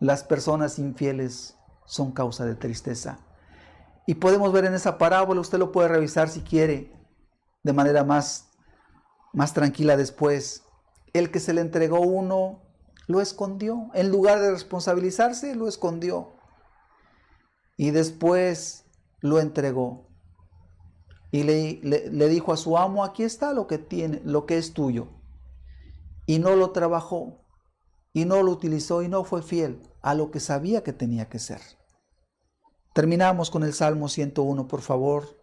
Las personas infieles son causa de tristeza. Y podemos ver en esa parábola, usted lo puede revisar si quiere, de manera más tranquila después. El que se le entregó 1, lo escondió. En lugar de responsabilizarse, lo escondió. Y después lo entregó. y le dijo a su amo, aquí está lo que tiene, lo que es tuyo. Y no lo trabajó, y no lo utilizó, y no fue fiel a lo que sabía que tenía que ser. Terminamos con el Salmo 101, por favor.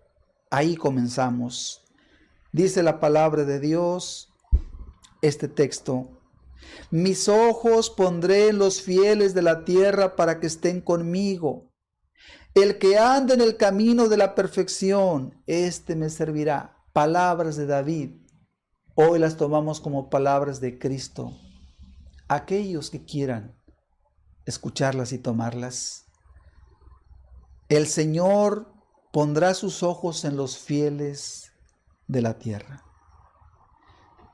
Ahí comenzamos. Dice la palabra de Dios, este texto: mis ojos pondré en los fieles de la tierra para que estén conmigo. El que anda en el camino de la perfección, este me servirá. Palabras de David. Hoy las tomamos como palabras de Cristo. Aquellos que quieran escucharlas y tomarlas. El Señor pondrá sus ojos en los fieles de la tierra.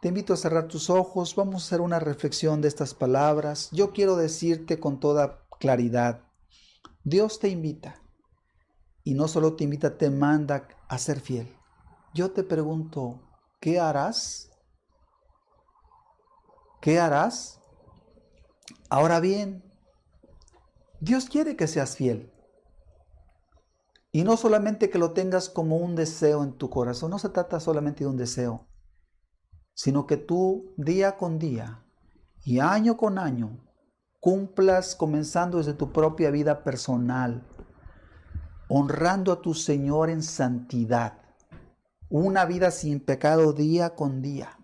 Te invito a cerrar tus ojos. Vamos a hacer una reflexión de estas palabras. Yo quiero decirte con toda claridad, Dios te invita. Y no solo te invita, te manda a ser fiel. Yo te pregunto, ¿qué harás? ¿Qué harás? Ahora bien, Dios quiere que seas fiel. Y no solamente que lo tengas como un deseo en tu corazón, no se trata solamente de un deseo, sino que tú día con día y año con año cumplas, comenzando desde tu propia vida personal, honrando a tu Señor en santidad, una vida sin pecado día con día.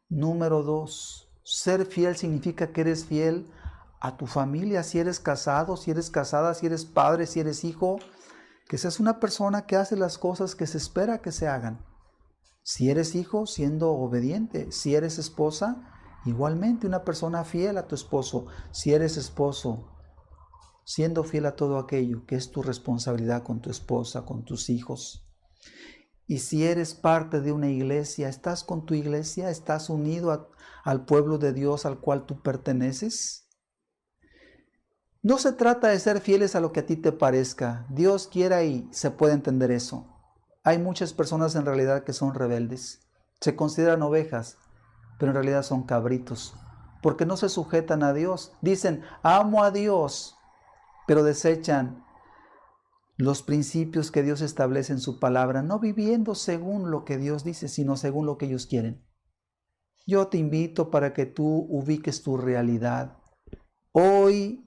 Número 2, ser fiel significa que eres fiel a tu familia, si eres casado, si eres casada, si eres padre, si eres hijo, que seas una persona que hace las cosas que se espera que se hagan. Si eres hijo, siendo obediente. Si eres esposa, igualmente una persona fiel a tu esposo. Si eres esposo, siendo fiel a todo aquello que es tu responsabilidad con tu esposa, con tus hijos. Y si eres parte de una iglesia, ¿estás con tu iglesia? ¿Estás unido al pueblo de Dios al cual tú perteneces? No se trata de ser fieles a lo que a ti te parezca. Dios quiera y se puede entender eso. Hay muchas personas en realidad que son rebeldes. Se consideran ovejas, pero en realidad son cabritos, porque no se sujetan a Dios. Dicen, amo a Dios, pero desechan los principios que Dios establece en su palabra, no viviendo según lo que Dios dice, sino según lo que ellos quieren. Yo te invito para que tú ubiques tu realidad. Hoy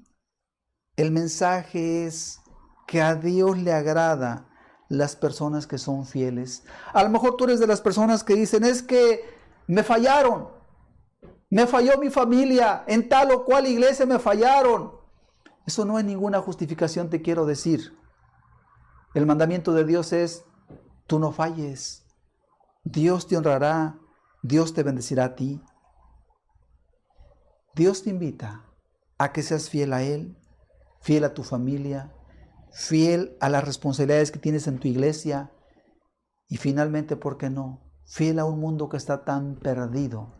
el mensaje es que a Dios le agrada las personas que son fieles. A lo mejor tú eres de las personas que dicen, es que me fallaron, me falló mi familia, en tal o cual iglesia me fallaron. Eso no es ninguna justificación, te quiero decir. El mandamiento de Dios es, tú no falles. Dios te honrará, Dios te bendecirá a ti. Dios te invita a que seas fiel a Él, fiel a tu familia, fiel a las responsabilidades que tienes en tu iglesia y finalmente, ¿por qué no? Fiel a un mundo que está tan perdido,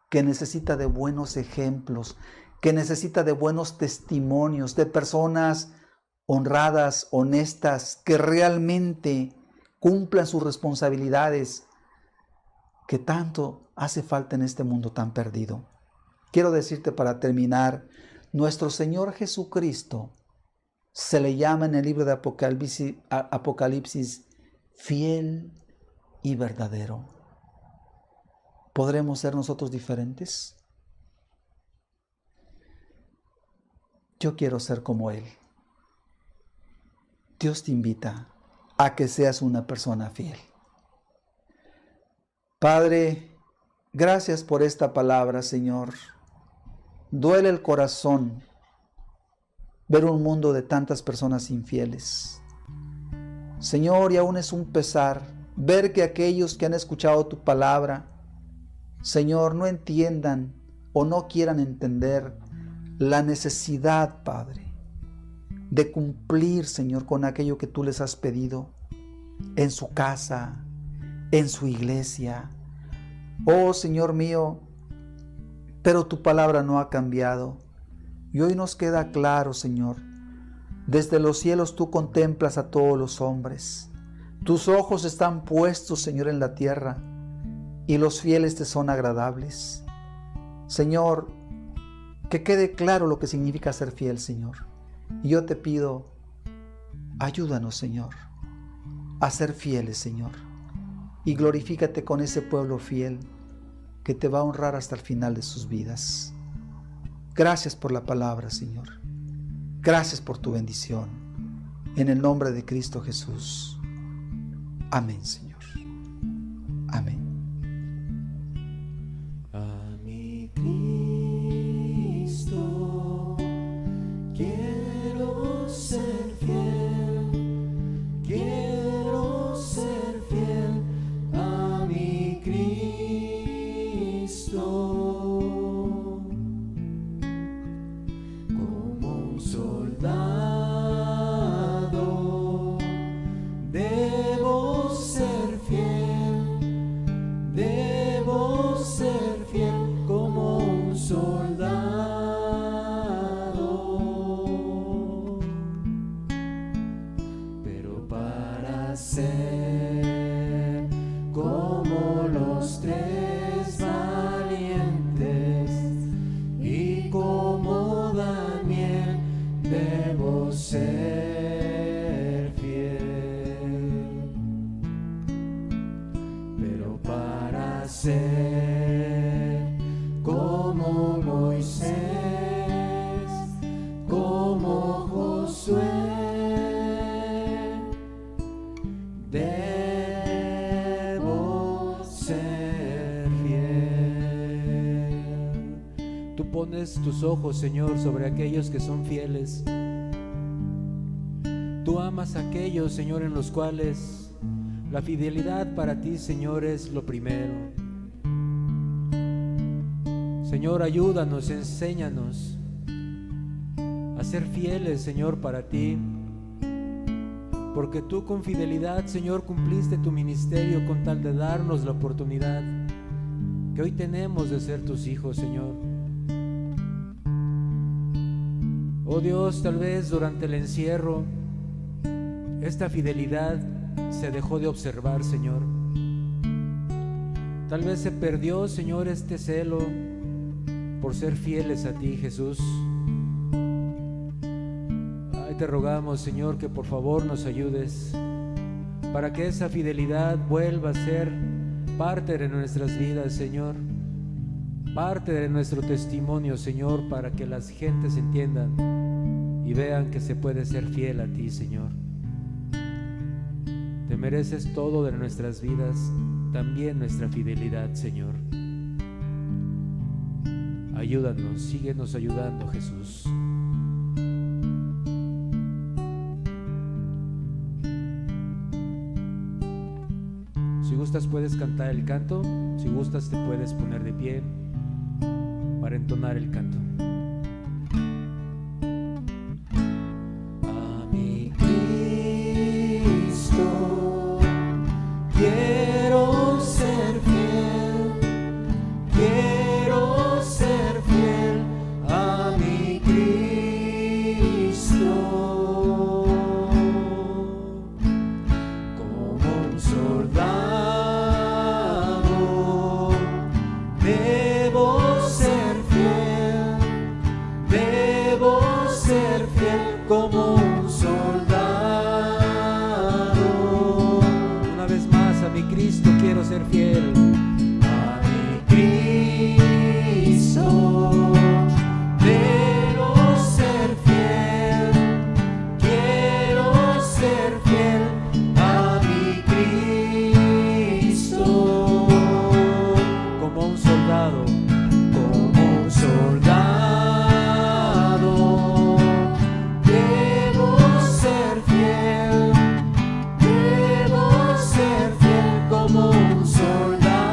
que necesita de buenos ejemplos, que necesita de buenos testimonios, de personas honradas, honestas, que realmente cumplan sus responsabilidades, que tanto hace falta en este mundo tan perdido. Quiero decirte para terminar, nuestro Señor Jesucristo se le llama en el libro de Apocalipsis fiel y verdadero. ¿Podremos ser nosotros diferentes? Yo quiero ser como Él. Dios te invita a que seas una persona fiel. Padre, gracias por esta palabra, Señor. Duele el corazón ver un mundo de tantas personas infieles. Señor, y aún es un pesar ver que aquellos que han escuchado tu palabra, Señor, no entiendan o no quieran entender la necesidad, Padre, de cumplir, Señor, con aquello que tú les has pedido en su casa, en su iglesia. Oh, Señor mío, pero tu palabra no ha cambiado. Y hoy nos queda claro, Señor, desde los cielos tú contemplas a todos los hombres. Tus ojos están puestos, Señor, en la tierra, y los fieles te son agradables. Señor, que quede claro lo que significa ser fiel, Señor. Y yo te pido, ayúdanos, Señor. a ser fieles, Señor. Y glorifícate con ese pueblo fiel que te va a honrar hasta el final de sus vidas. Gracias por la palabra, Señor. Gracias por tu bendición. En el nombre de Cristo Jesús. Amén, Señor. Amén. A mi Cristo quiero ser fiel, quiero ser fiel a mi Cristo, como un soldado debo ser fiel, debo ser fiel como un soldado, pero para ser como los tres valientes y como Daniel debo ser fiel, pero para ser como Moisés, como Josué, debo ser fiel. Tú pones tus ojos, Señor, sobre aquellos que son fieles. Tú amas a aquellos, Señor, en los cuales la fidelidad para ti, Señor, es lo primero. Señor, ayúdanos, enséñanos a ser fieles, Señor, para ti, porque tú con fidelidad, Señor, cumpliste tu ministerio con tal de darnos la oportunidad que hoy tenemos de ser tus hijos, Señor. Oh Dios, tal vez durante el encierro esta fidelidad se dejó de observar, Señor. Tal vez se perdió, Señor, este celo por ser fieles a ti, Jesús. Ay, te rogamos, Señor, que por favor nos ayudes para que esa fidelidad vuelva a ser parte de nuestras vidas, Señor, parte de nuestro testimonio, Señor, para que las gentes entiendan y vean que se puede ser fiel a ti, Señor. Te mereces todo de nuestras vidas, también nuestra fidelidad, Señor. Ayúdanos, síguenos ayudando, Jesús. Si gustas puedes cantar el canto, si gustas te puedes poner de pie para entonar el canto. A mi Cristo quiero ser fiel, quiero ser fiel a mi Cristo, como un soldado debo ser fiel, debo ser fiel como un soldado. Una vez más, a mi Cristo quiero ser fiel. A mi Cristo debo ser fiel, quiero ser fiel a mi Cristo, como un soldado, como un soldado debo ser fiel como un soldado.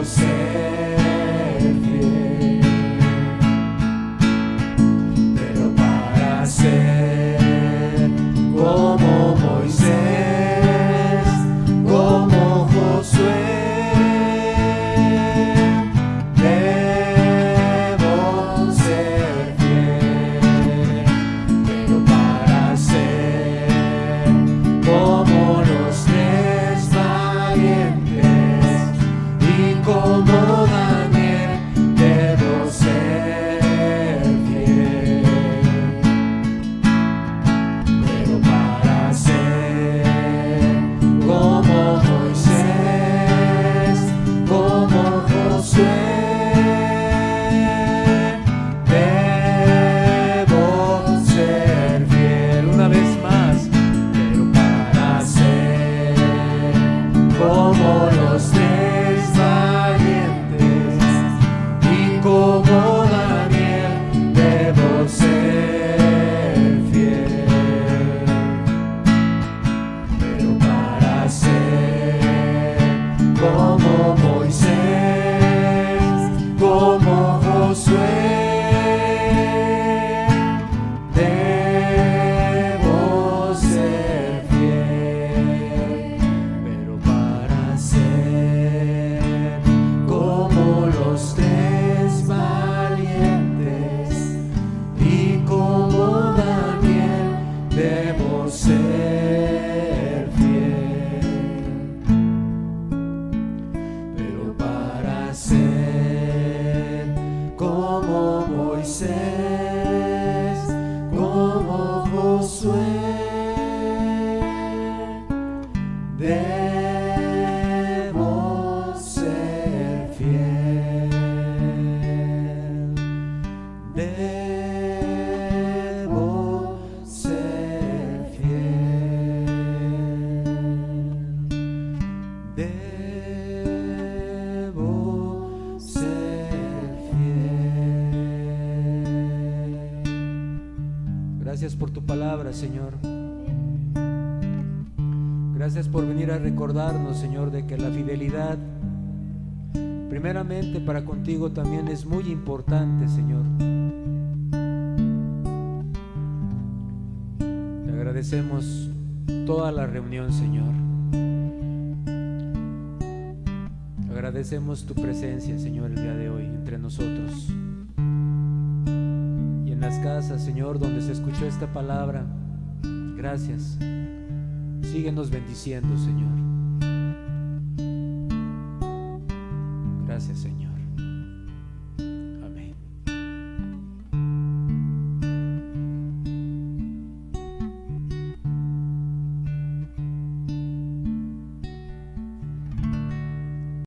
ser fiel, pero para ser como Moisés, como Josué, debo ser fiel, pero para ser como los tres valientes y como Daniel, debo ser fiel, pero para ser como Moisés, como Josué, debo ser fiel. Una vez más, pero para ser como los tres valientes y como Daniel, debo ser fiel, pero para ser como Moisés, como Josué, debo ser fiel, pero para ser como los tres valientes y como Daniel, debo ser fiel, pero para ser como Moisés, como Josué, debo ser fiel, debo ser fiel, debo ser fiel. Gracias por tu palabra, Señor. Gracias por venir a recordarnos, Señor, de que la fidelidad, primeramente para contigo, también es muy importante, Señor. Te agradecemos toda la reunión, Señor. Agradecemos tu presencia, Señor, el día de hoy entre nosotros. Y en las casas, Señor, donde se escuchó esta palabra, gracias. Síguenos bendiciendo, Señor. Gracias, Señor.